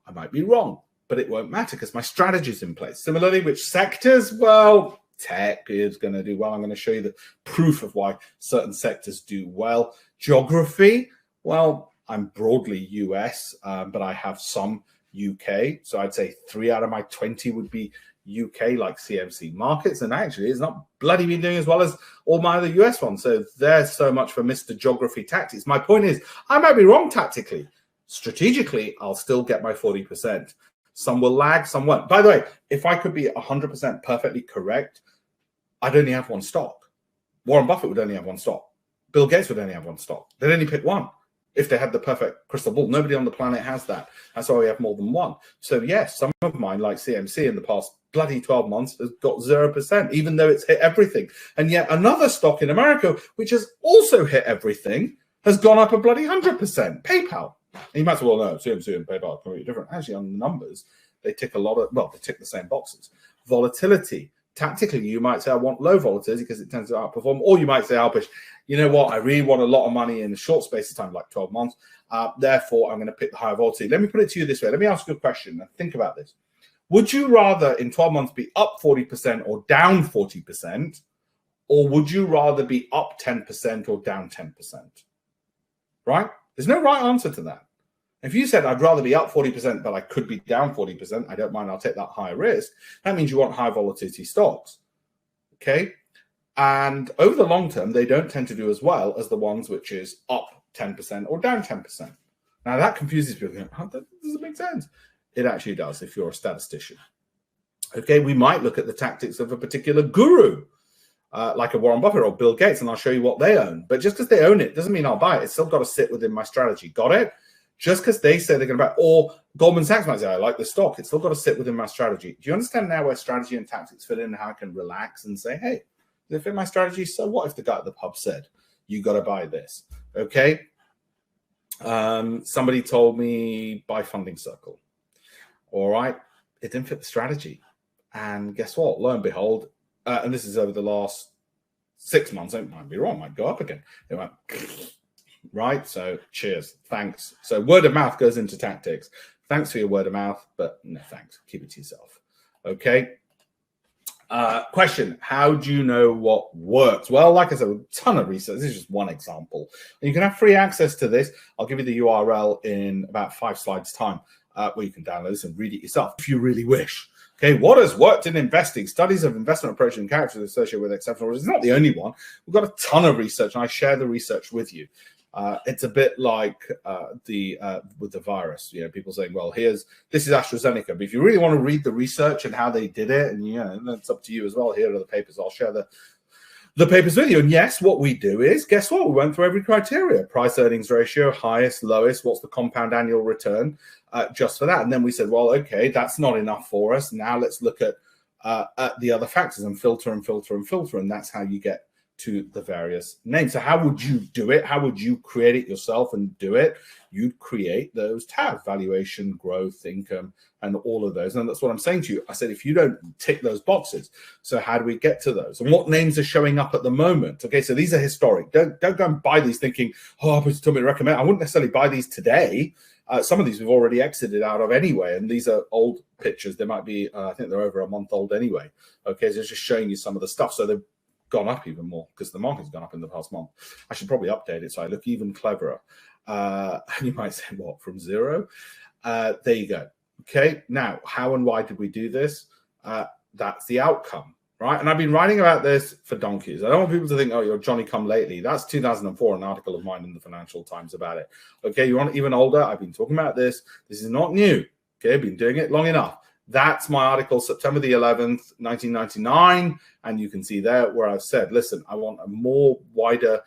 I might be wrong, but it won't matter because my strategy is in place. Similarly, which sectors? Well, tech is going to do well. I'm going to show you the proof of why certain sectors do well. Geography, well, I'm broadly US, but I have some UK. So I'd say 3 out of my 20 would be UK, like CMC markets, and actually it's not bloody been doing as well as all my other US ones. So there's so much for Mr. Geography tactics. My point is, I might be wrong tactically. Strategically, I'll still get my 40%. Some will lag, some won't. By the way, if I could be 100% perfectly correct, I'd only have one stock. Warren Buffett would only have one stock. Bill Gates would only have one stock. They'd only pick one if they had the perfect crystal ball. Nobody on the planet has that. That's why we have more than one. So yes, some of mine, like CMC, in the past bloody 12 months has got 0%, even though it's hit everything. And yet another stock in America, which has also hit everything, has gone up a bloody 100%. PayPal. And you might say, well, no, CMC and PayPal are completely different. Actually, on the numbers, they tick a lot of, well, they tick the same boxes. Volatility. Tactically, you might say, I want low volatility because it tends to outperform. Or you might say, Alpish, you know what? I really want a lot of money in a short space of time, like 12 months. Therefore, I'm going to pick the higher volatility. Let me put it to you this way. Let me ask you a question. Now, think about this. Would you rather in 12 months be up 40% or down 40%? Or would you rather be up 10% or down 10%? Right? There's no right answer to that. If you said, I'd rather be up 40%, but I could be down 40%, I don't mind, I'll take that higher risk. That means you want high volatility stocks. Okay? And over the long term, they don't tend to do as well as the ones which is up 10% or down 10%. Now, that confuses people. Oh, that doesn't make sense. It actually does if you're a statistician. Okay, we might look at the tactics of a particular guru, like a Warren Buffett or Bill Gates, and I'll show you what they own. But just because they own it doesn't mean I'll buy it. It's still got to sit within my strategy. Got it? Just because they say they're going to buy, or Goldman Sachs might say, I like the stock, it's still got to sit within my strategy. Do you understand now where strategy and tactics fit in and how I can relax and say, hey, does it fit my strategy? So what if the guy at the pub said, you got to buy this? Okay. Somebody told me buy Funding Circle. All right. It didn't fit the strategy. And guess what? Lo and behold, and this is over the last 6 months, I might be wrong, might go up again. It went, right? So cheers. Thanks. So word of mouth goes into tactics. Thanks for your word of mouth, but no thanks. Keep it to yourself. Okay. Question. How do you know what works? Well, like I said, a ton of research. This is just one example. And you can have free access to this. I'll give you the URL in about 5 slides time, where you can download this and read it yourself if you really wish. Okay, what has worked in investing? Studies of investment approach and characters associated with exceptional results. It's not the only one. We've got a ton of research, and I share the research with you. It's a bit like with the virus. You know, people saying, "Well, this is AstraZeneca." But if you really want to read the research and how they did it, and that's up to you as well. Here are the papers. I'll share the paper's with you. And yes, what we do is, guess what? We went through every criteria: price earnings ratio, highest, lowest, what's the compound annual return, just for that. And then we said, well, okay, that's not enough for us. Now let's look at the other factors and filter and filter and filter. And that's how you get to the various names. So how would you do it? How would you create it yourself and do it? You'd create those tabs: valuation, growth, income, and all of those. And that's what I'm saying to you. I said, if you don't tick those boxes, so how do we get to those? And what names are showing up at the moment? Okay, so these are historic. Don't go and buy these thinking, oh, please tell me to recommend. I wouldn't necessarily buy these today. Some of these we've already exited out of anyway, and these are old pictures. They might be, I think they're over a month old anyway. Okay, so it's just showing you some of the stuff. So they've gone up even more because the market's gone up in the past month. I should probably update it so I look even cleverer. And you might say, what, from zero? There you go. Okay, now, how and why did we do this? That's the outcome, right? And I've been writing about this for donkeys. I don't want people to think, oh, you're Johnny come lately. That's 2004, an article of mine in the Financial Times about it. Okay, you want even older? I've been talking about this. This is not new. Okay, I've been doing it long enough. That's my article, September the 11th, 1999. And you can see there where I've said, listen, I want a more wider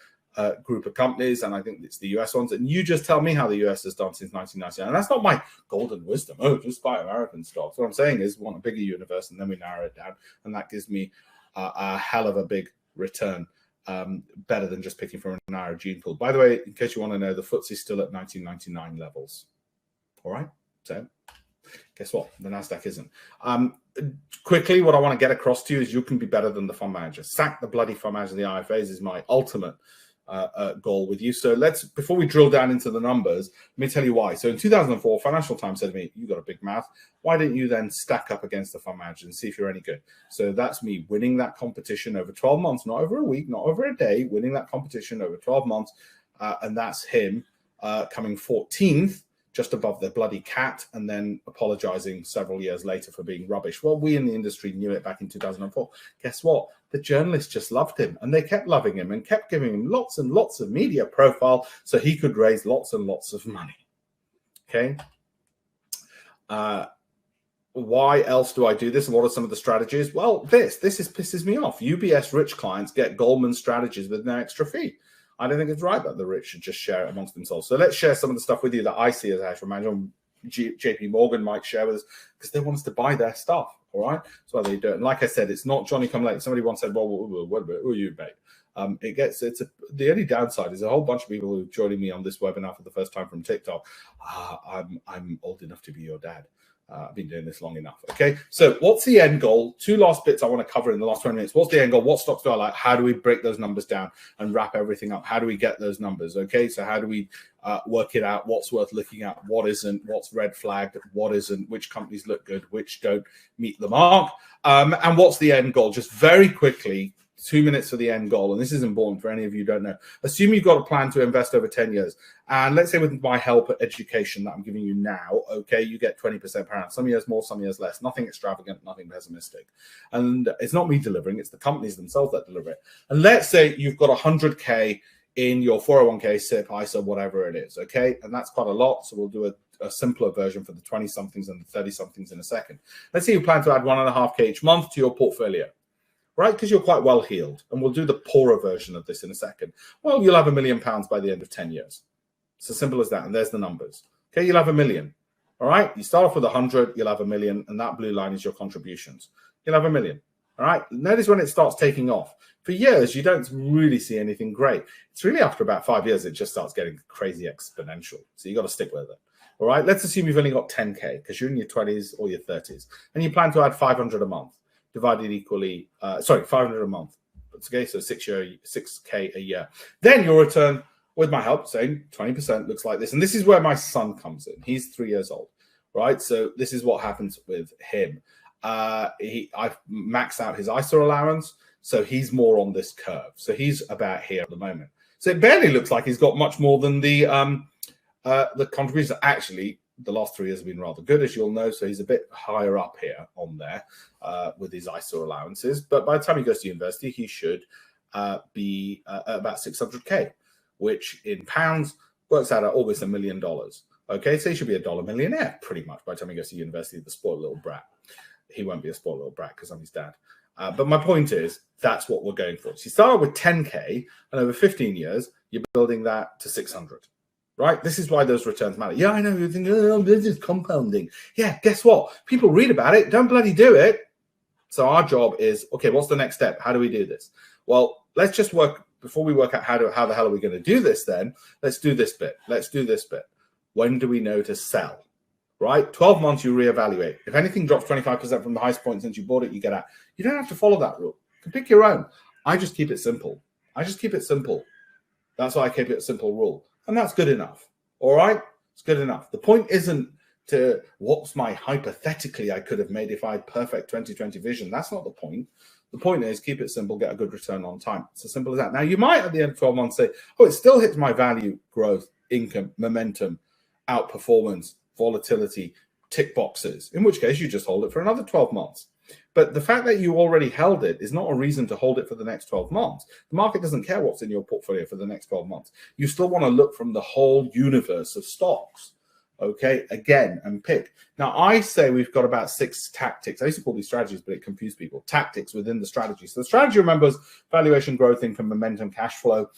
group of companies, and I think it's the US ones. And you just tell me how the US has done since 1999. And that's not my golden wisdom. Oh, just buy American stocks. What I'm saying is we want a bigger universe, and then we narrow it down. And that gives me a hell of a big return, better than just picking from a narrow gene pool. By the way, in case you want to know, the FTSE is still at 1999 levels. All right, so guess what? The NASDAQ isn't. Quickly, what I want to get across to you is you can be better than the fund manager. Sack the bloody fund manager. The IFAs is my ultimate goal with you. So let's, before we drill down into the numbers, let me tell you why. So in 2004, Financial Times said to me, you got a big mouth. Why don't you then stack up against the fund manager and see if you're any good? So that's me winning that competition over 12 months, not over a week, not over a day, winning that competition over 12 months. And that's him coming 14th, just above the bloody cat, and then apologizing several years later for being rubbish. Well, we in the industry knew it back in 2004. Guess what? The journalists just loved him, and they kept loving him and kept giving him lots and lots of media profile so he could raise lots and lots of money. Okay. Why else do I do this? And what are some of the strategies? Well, this pisses me off. UBS rich clients get Goldman strategies with no extra fee. I don't think it's right that the rich should just share it amongst themselves. So let's share some of the stuff with you that I see as actual manager. JP Morgan might share with us because they want us to buy their stuff. All right. That's why they do it. And like I said, it's not Johnny come late. Somebody once said, well, what about who are you, mate? The only downside is a whole bunch of people who are joining me on this webinar for the first time from TikTok. I'm old enough to be your dad. I've been doing this long enough. Okay, so what's the end goal? Two last bits I want to cover in the last 20 minutes. What's the end goal? What stocks do I like? How do we break those numbers down and wrap everything up? How do we get those numbers? Okay, so how do we work it out? What's worth looking at? What isn't? What's red flagged? What isn't? Which companies look good? Which don't meet the mark? And what's the end goal? Just very quickly, 2 minutes for the end goal. And this is important for any of you who don't know. Assume you've got a plan to invest over 10 years. And let's say with my help at education that I'm giving you now, okay, you get 20% per annum. Some years more, some years less. Nothing extravagant, nothing pessimistic. And it's not me delivering, it's the companies themselves that deliver it. And let's say you've got 100K in your 401k, SIP, ISA, whatever it is, okay? And that's quite a lot. So we'll do a simpler version for the 20-somethings and the 30-somethings in a second. Let's say you plan to add 1.5K each month to your portfolio. Right, because you're quite well heeled. And we'll do the poorer version of this in a second. Well, you'll have £1 million by the end of 10 years. It's as simple as that. And there's the numbers. Okay, you'll have $1 million. All right, you start off with 100, you'll have $1 million. And that blue line is your contributions. You'll have $1 million. All right, notice when it starts taking off. For years, you don't really see anything great. It's really after about 5 years, it just starts getting crazy exponential. So you got to stick with it. All right, let's assume you've only got 10K because you're in your 20s or your 30s. And you plan to add 500 a month. Divided equally, 500 a month. That's okay, so 6K a year. Then your return, with my help, saying 20% looks like this. And this is where my son comes in. He's 3 years old, right? So this is what happens with him. I've maxed out his ISA allowance, so he's more on this curve. So he's about here at the moment. So it barely looks like he's got much more than the contributions. Actually, the last 3 years have been rather good, as you'll know. So he's a bit higher up here on there with his ISA allowances. But by the time he goes to university, he should be about 600K, which in pounds works out at almost $1 million. Okay, so he should be $1 millionaire pretty much by the time he goes to university, the spoiled little brat. He won't be a spoiled little brat because I'm his dad. But my point is, that's what we're going for. So you start with 10K, and over 15 years, you're building that to 600. Right? This is why those returns matter. Yeah, I know. You think, oh, this is compounding. Yeah, guess what? People read about it. Don't bloody do it. So our job is, okay, what's the next step? How do we do this? Well, let's just work, before we work out how the hell are we going to do this then, let's do this bit. Let's do this bit. When do we know to sell? Right? 12 months, you reevaluate. If anything drops 25% from the highest point since you bought it, you get out. You don't have to follow that rule. You can pick your own. I just keep it simple. That's why I keep it a simple rule. And that's good enough. All right? It's good enough. The point isn't to what's my hypothetically I could have made if I had perfect 2020 vision. That's not the point. The point is keep it simple, get a good return on time. It's as simple as that. Now, you might at the end of 12 months say, oh, it still hits my value, growth, income, momentum, outperformance, volatility, tick boxes, in which case you just hold it for another 12 months. But the fact that you already held it is not a reason to hold it for the next 12 months. The market doesn't care what's in your portfolio for the next 12 months. You still want to look from the whole universe of stocks, okay, again, and pick. Now, I say we've got about 6 tactics. I used to call these strategies, but it confused people. Tactics within the strategy. So the strategy, remember, is valuation, growth, income, momentum, cash flow,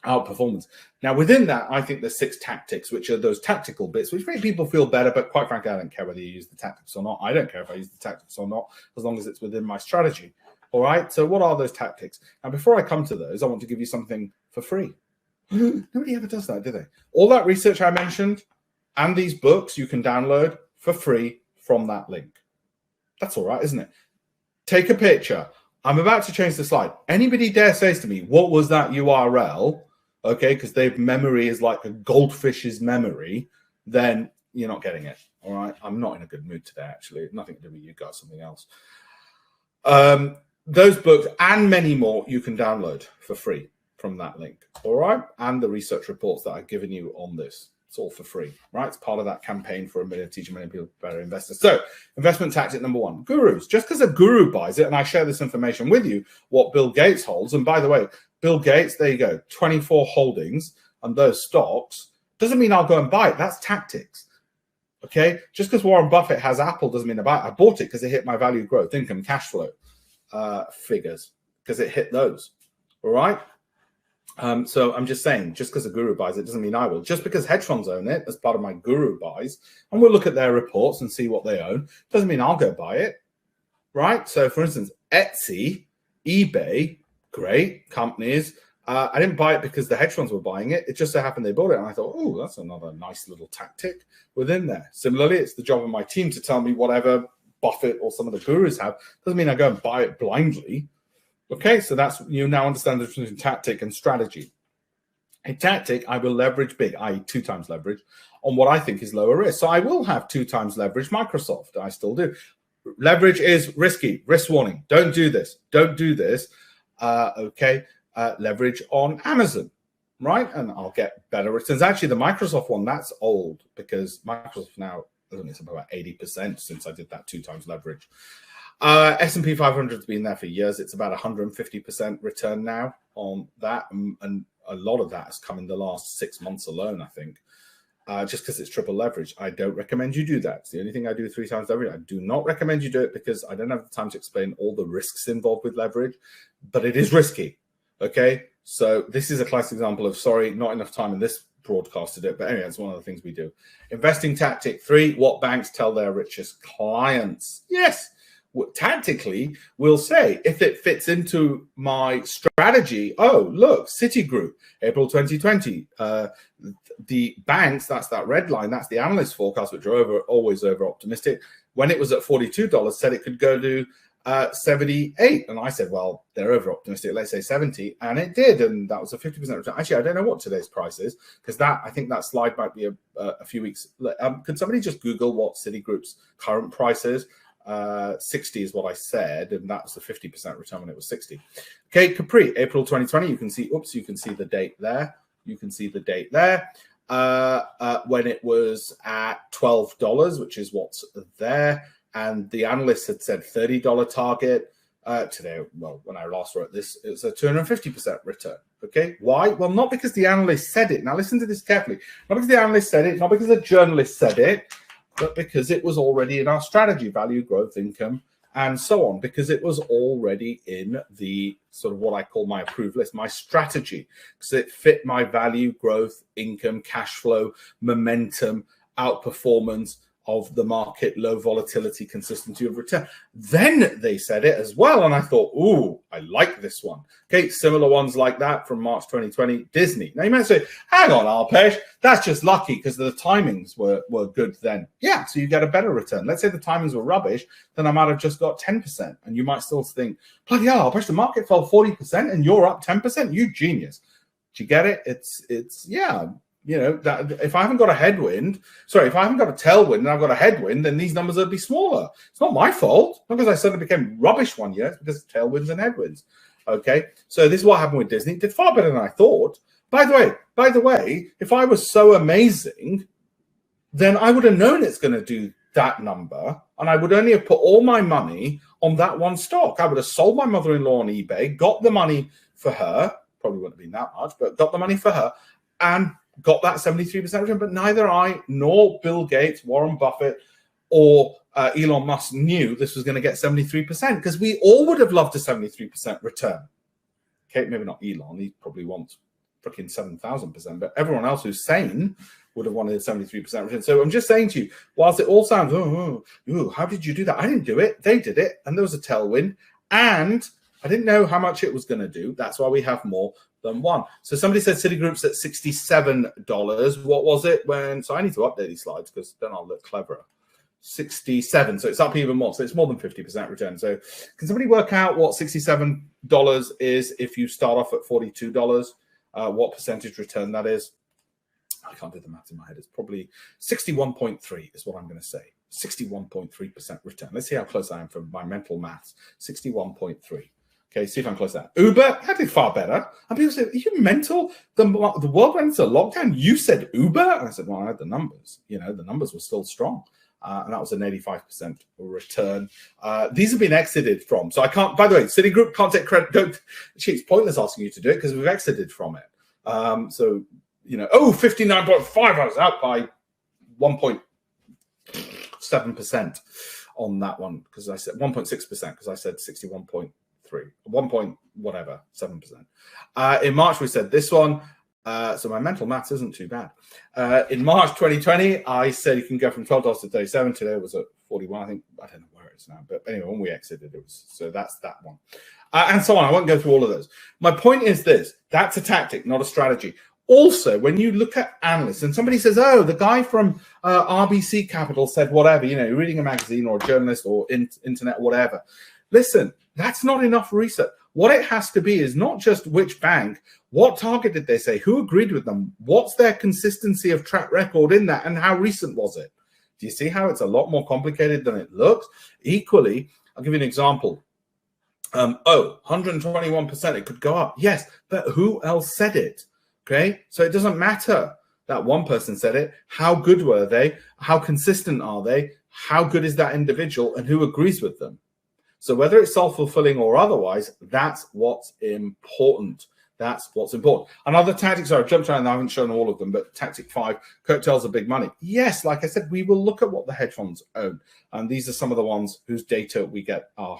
outperformance. Now, within that, I think there's 6 tactics, which are those tactical bits, which make people feel better. But quite frankly, I don't care whether you use the tactics or not. I don't care if I use the tactics or not, as long as it's within my strategy. All right. So what are those tactics? Now, before I come to those, I want to give you something for free. Nobody ever does that, do they? All that research I mentioned and these books you can download for free from that link. That's all right, isn't it? Take a picture. I'm about to change the slide. Anybody dare says to me, what was that URL? Okay, because their memory is like a goldfish's memory, then you're not getting it. All right. I'm not in a good mood today, actually. Nothing to do with you guys, something else. Those books and many more you can download for free from that link. All right. And the research reports that I've given you on this. It's all for free, right? It's part of that campaign for teaching million people better investors. So investment tactic number 1, gurus. Just because a guru buys it, and I share this information with you, what Bill Gates holds, and by the way, Bill Gates, there you go, 24 holdings on those stocks, doesn't mean I'll go and buy it. That's tactics, okay? Just because Warren Buffett has Apple doesn't mean I buy it. I bought it because it hit my value, growth, income, cash flow figures, because it hit those, all right? So I'm just saying, just because a guru buys it doesn't mean I will. Just because hedge funds own it as part of my guru buys, and we'll look at their reports and see what they own, doesn't mean I'll go buy it, right? So, for instance, Etsy, eBay, great companies. I didn't buy it because the hedge funds were buying it. It just so happened they bought it, and I thought, oh, that's another nice little tactic within there. Similarly, it's the job of my team to tell me whatever Buffett or some of the gurus have. Doesn't mean I go and buy it blindly. Okay, so that's, you now understand the difference between tactic and strategy. A tactic, I will leverage big, i.e. 2 times leverage, on what I think is lower risk. So I will have 2 times leverage Microsoft. I still do. Leverage is risky, risk warning. Don't do this. Don't do this. Okay, leverage on Amazon, right? And I'll get better returns. Actually, the Microsoft one, that's old because Microsoft now, I think it's about 80% since I did that 2 times leverage. S&P 500 has been there for years. It's about 150% return now on that. And a lot of that has come in the last 6 months alone, I think, just because it's triple leverage. I don't recommend you do that. It's the only thing I do 3 times leverage. I do not recommend you do it because I don't have the time to explain all the risks involved with leverage, but it is risky. Okay. So this is a classic example of, sorry, not enough time in this broadcast to do it. But anyway, it's one of the things we do. Investing tactic 3, what banks tell their richest clients. Yes. Tactically, we'll say, if it fits into my strategy, oh, look, Citigroup, April 2020, the banks, that's that red line, that's the analyst forecast, which are always over optimistic. When it was at $42, said it could go to 78. And I said, well, they're over optimistic, let's say 70. And it did. And that was a 50% return. Actually, I don't know what today's price is, because I think that slide might be a few weeks. Could somebody just Google what Citigroup's current price is? 60 is what I said, and that was the 50% return when it was 60. Okay, Capri, April 2020. You can see, you can see the date there. You can see the date there. When it was at $12, which is what's there, and the analysts had said $30 target. Today, well, when I last wrote this, it was a 250% return. Okay, why? Well, not because the analyst said it. Now, listen to this carefully. Not because the analyst said it, not because the journalist said it, but because it was already in our strategy: value, growth, income, and so on, because it was already in the sort of what I call my approved list, my strategy, because it fit my value, growth, income, cash flow, momentum, outperformance of the market, low volatility, consistency of return. Then they said it as well, and I thought, ooh, I like this one. Okay, similar ones like that from March 2020, Disney. Now you might say, hang on, Alpesh, that's just lucky because the timings were good then. Yeah, so you get a better return. Let's say the timings were rubbish, then I might have just got 10%, and you might still think, bloody hell, Alpesh, the market fell 40% and you're up 10%. You genius. Do you get it? It's yeah. You know, that if I haven't got a headwind, sorry, if I haven't got a tailwind and I've got a headwind, then these numbers would be smaller. It's not my fault. Not because I suddenly became rubbish one year. It's because of tailwinds and headwinds. Okay, so this is what happened with Disney. It did far better than I thought. By the way, if I was so amazing, then I would have known it's going to do that number, and I would only have put all my money on that one stock. I would have sold my mother-in-law on eBay, got the money for her. Probably wouldn't have been that much, but got the money for her, and got that 73% return. But neither I nor Bill Gates, Warren Buffett, or Elon Musk knew this was going to get 73%, because we all would have loved a 73% return. Okay, maybe not Elon. He probably wants freaking 7,000%, but everyone else who's sane would have wanted a 73% return. So I'm just saying to you, whilst it all sounds, how did you do that? I didn't do it. They did it, and there was a tailwind, and I didn't know how much it was going to do. That's why we have more than one. So somebody said Citigroup's at $67. What was it when? So I need to update these slides because then I'll look cleverer. 67. So it's up even more. So it's more than 50% return. So can somebody work out what $67 is if you start off at $42? What percentage return that is? I can't do the math in my head. It's probably 61.3 is what I'm going to say. 61.3% return. Let's see how close I am from my mental maths. 61.3. Okay, see if I'm close to that. Uber, I did far better. And people say, are you mental? The world went into lockdown. You said Uber? And I said, well, I had the numbers. You know, the numbers were still strong. And that was an 85% return. These have been exited from. So I can't, by the way, Citigroup can't take credit. Actually, it's pointless asking you to do it because we've exited from it. So, you know, 59.5, I was out by 1.7% on that one because I said 1.6% because I said 61.3, 7%. In March, we said this one. So my mental maths isn't too bad. In March 2020, I said you can go from $12 to $37. Today it was at 41. I think I don't know where it is now, but anyway, when we exited, it was so that's that one, and so on. I won't go through all of those. My point is this: that's a tactic, not a strategy. Also, when you look at analysts and somebody says, "Oh, the guy from RBC Capital said whatever," you know, you're reading a magazine or a journalist or internet, or whatever. Listen, that's not enough research. What it has to be is not just which bank, what target did they say, who agreed with them, what's their consistency of track record in that, and how recent was it? Do you see how it's a lot more complicated than it looks? Equally, I'll give you an example. 121%, it could go up. Yes, but who else said it? Okay, so it doesn't matter that one person said it. How good were they? How consistent are they? How good is that individual, and who agrees with them? So whether it's self-fulfilling or otherwise, that's what's important. That's what's important. Another tactic, sorry, I've jumped around and I haven't shown all of them, but tactic 5, coattails of big money. Yes, like I said, we will look at what the hedge funds own. And these are some of the ones whose data we get our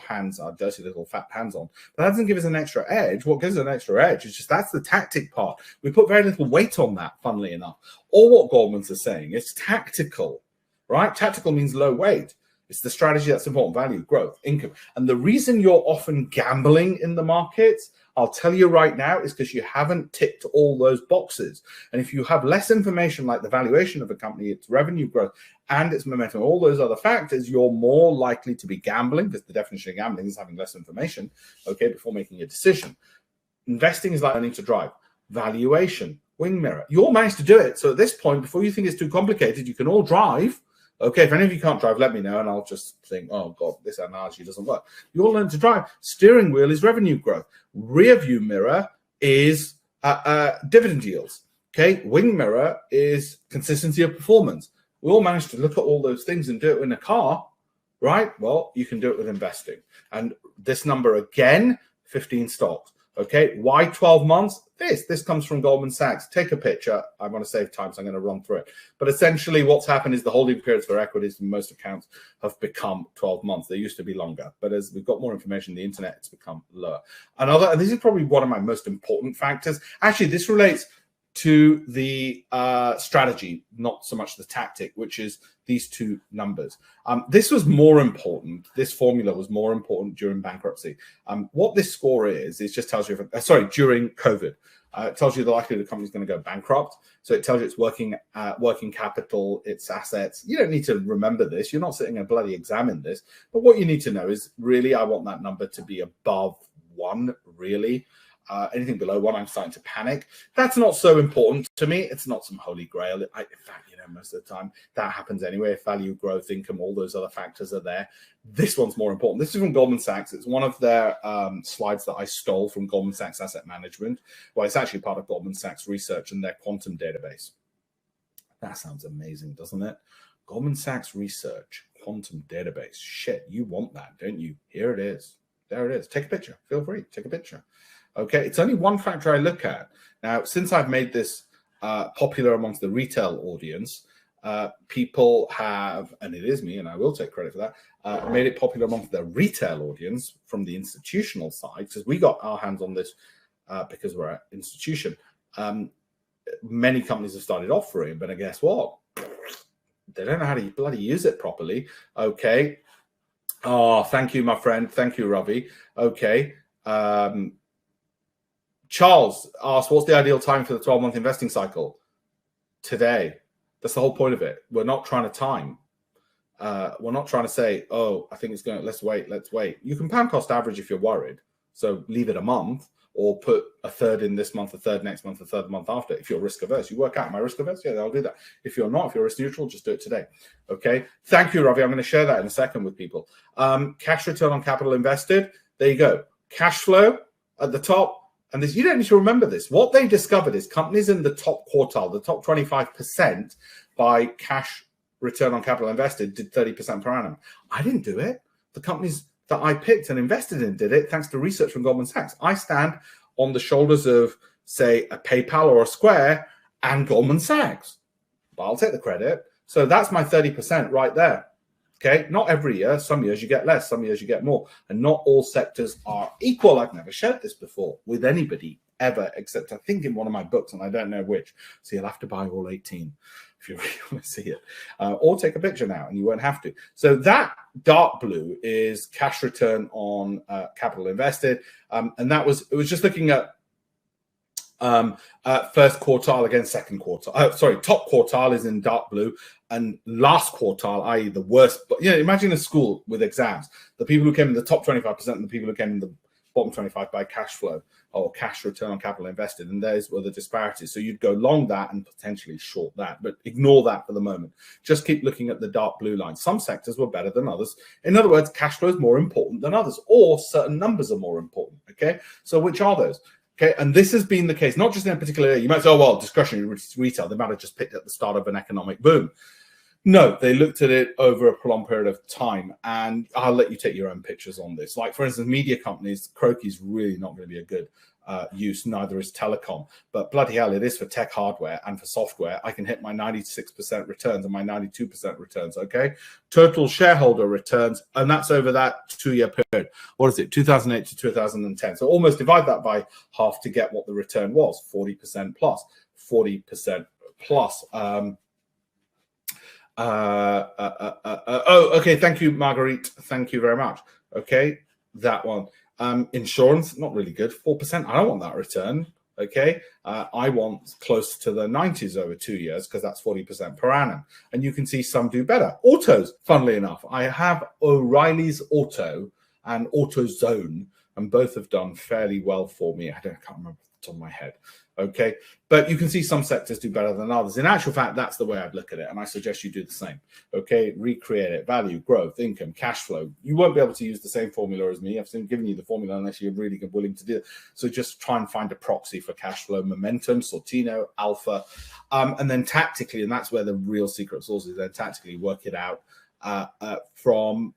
dirty little fat hands on. But that doesn't give us an extra edge. What gives us an extra edge is just that's the tactic part. We put very little weight on that, funnily enough. Or what Goldman's are saying, it's tactical, right? Tactical means low weight. It's the strategy that's important: value, growth, income. And the reason you're often gambling in the markets, I'll tell you right now, is because you haven't ticked all those boxes. And if you have less information like the valuation of a company, its revenue growth, and its momentum, all those other factors, you're more likely to be gambling, because the definition of gambling is having less information, okay, before making a decision. Investing is like learning to drive. Valuation, wing mirror. You all managed to do it. So at this point, before you think it's too complicated, you can all drive. Okay, if any of you can't drive, let me know, and I'll just think, oh, God, this analogy doesn't work. You all learn to drive. Steering wheel is revenue growth. Rear view mirror is dividend yields. Okay, wing mirror is consistency of performance. We all managed to look at all those things and do it in a car, right? Well, you can do it with investing. And this number, again, 15 stocks. Okay, why 12 months? This comes from Goldman Sachs. Take a picture. I want to save time, so I'm going to run through it. But essentially what's happened is the holding periods for equities in most accounts have become 12 months. They used to be longer, but as we've got more information on the internet, it's become lower. And this is probably one of my most important factors. Actually, this relates to the strategy, not so much the tactic, which is these two numbers. This was more important. This formula was more important during bankruptcy. What this score is just tells you, during COVID, it tells you the likelihood the company's going to go bankrupt. So it tells you its working capital, its assets. You don't need to remember this. You're not sitting and bloody examine this. But what you need to know is really, I want that number to be above 1, really. Anything below 1, I'm starting to panic. That's not so important to me. It's not some holy grail. In fact, most of the time that happens anyway. Value, growth, income, all those other factors are there. This one's more important. This is from Goldman Sachs. It's one of their slides that I stole from Goldman Sachs Asset Management. Well, it's actually part of Goldman Sachs Research and their quantum database. That sounds amazing, doesn't it? Goldman Sachs Research, quantum database. Shit, you want that, don't you? Here it is. There it is. Take a picture. Feel free. Take a picture. Okay, it's only one factor I look at. Now, since I've made this popular amongst the retail audience, people have, and it is me, and I will take credit for that, made it popular amongst the retail audience from the institutional side, because we got our hands on this because we're an institution. Many companies have started offering, but guess what? They don't know how to bloody use it properly. Okay. Oh, thank you, my friend. Thank you, Ravi. Okay. Charles asked, what's the ideal time for the 12-month investing cycle? Today. That's the whole point of it. We're not trying to time. We're not trying to say, oh, I think it's going, let's wait. You can pound cost average if you're worried. So leave it a month or put a third in this month, a third next month, a third the month after. If you're risk averse, you work out, am I risk averse? Yeah, I'll do that. If you're not, if you're risk neutral, just do it today. Okay. Thank you, Ravi. I'm going to share that in a second with people. Cash return on capital invested. There you go. Cash flow at the top. And this, you don't need to remember this. What they discovered is companies in the top quartile, the top 25% by cash return on capital invested did 30% per annum. I didn't do it. The companies that I picked and invested in did it thanks to research from Goldman Sachs. I stand on the shoulders of, say, a PayPal or a Square and Goldman Sachs. But I'll take the credit. So that's my 30% right there. Okay, not every year. Some years you get less, some years you get more. And not all sectors are equal. I've never shared this before with anybody ever, except I think in one of my books, and I don't know which. So you'll have to buy all 18 if you really want to see it. Or take a picture now, and you won't have to. So that dark blue is cash return on capital invested. And it was just looking at first quartile against second quartile. Top quartile is in dark blue, and last quartile, i.e. the worst. But imagine a school with exams. The people who came in the top 25% and the people who came in the bottom 25 by cash flow or cash return on capital invested, and those were the disparities. So you'd go long that and potentially short that, but ignore that for the moment. Just keep looking at the dark blue line. Some sectors were better than others. In other words, cash flow is more important than others, or certain numbers are more important. Okay, so which are those? Okay, and this has been the case, not just in a particular area. You might say, oh, well, discretionary retail, they might have just picked at the start of an economic boom. No, they looked at it over a prolonged period of time, and I'll let you take your own pictures on this. Like, for instance, media companies, Croaky's really not going to be a good use, neither is telecom. But bloody hell, it is for tech hardware and for software. I can hit my 96% returns and my 92% returns, okay? Total shareholder returns, and that's over that 2-year period. What is it, 2008 to 2010? So almost divide that by half to get what the return was, 40% plus, 40% plus. Okay. Thank you, Marguerite. Thank you very much. Okay, that one. Insurance, not really good. 4%. I don't want that return. Okay, I want close to the 90s over 2 years because that's 40% per annum. And you can see some do better. Autos, funnily enough, I have O'Reilly's Auto and AutoZone, and both have done fairly well for me. I can't remember off the top of my head. Okay, but you can see some sectors do better than others. In actual fact, that's the way I'd look at it, and I suggest you do the same. Okay, recreate it: value, growth, income, cash flow. You won't be able to use the same formula as me. I've given you the formula unless you're really willing to do it. So just try and find a proxy for cash flow: momentum, Sortino, alpha, and then tactically, and that's where the real secret sauce is. Then tactically work it out from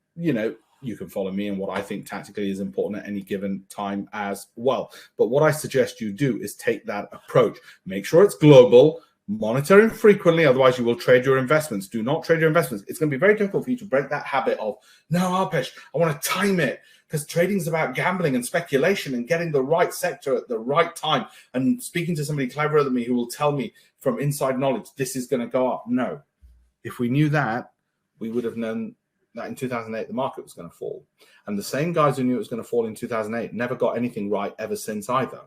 You can follow me and what I think tactically is important at any given time as well. But what I suggest you do is take that approach. Make sure it's global, monitoring frequently, otherwise you will trade your investments. Do not trade your investments. It's going to be very difficult for you to break that habit of, no, Alpesh, I want to time it, because trading is about gambling and speculation and getting the right sector at the right time and speaking to somebody cleverer than me who will tell me from inside knowledge, this is going to go up. No. If we knew that, we would have known that in 2008 the market was going to fall. And the same guys who knew it was going to fall in 2008 never got anything right ever since either.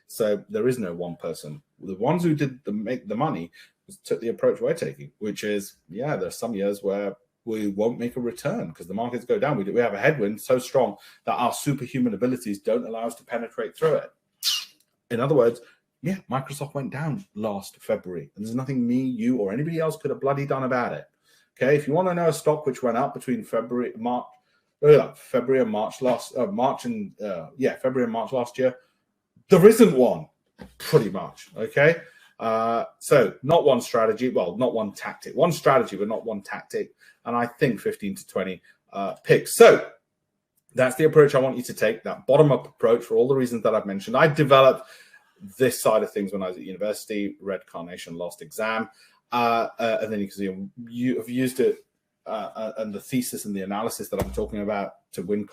So there is no one person. The ones who did make the money took the approach we're taking, which is, yeah, there's some years where we won't make a return because the markets go down. We have a headwind so strong that our superhuman abilities don't allow us to penetrate through it. In other words, yeah, Microsoft went down last February, and there's nothing me, you, or anybody else could have bloody done about it. Okay, if you want to know a stock which went up between February and March last year, there isn't one, pretty much. Okay, so not one strategy, well, not one tactic, one strategy, but not one tactic, and I think 15 to 20 picks. So that's the approach I want you to take, that bottom-up approach for all the reasons that I've mentioned. I developed this side of things when I was at university, red carnation, lost exam. And then you can see you have used it and the thesis and the analysis that I'm talking about to win.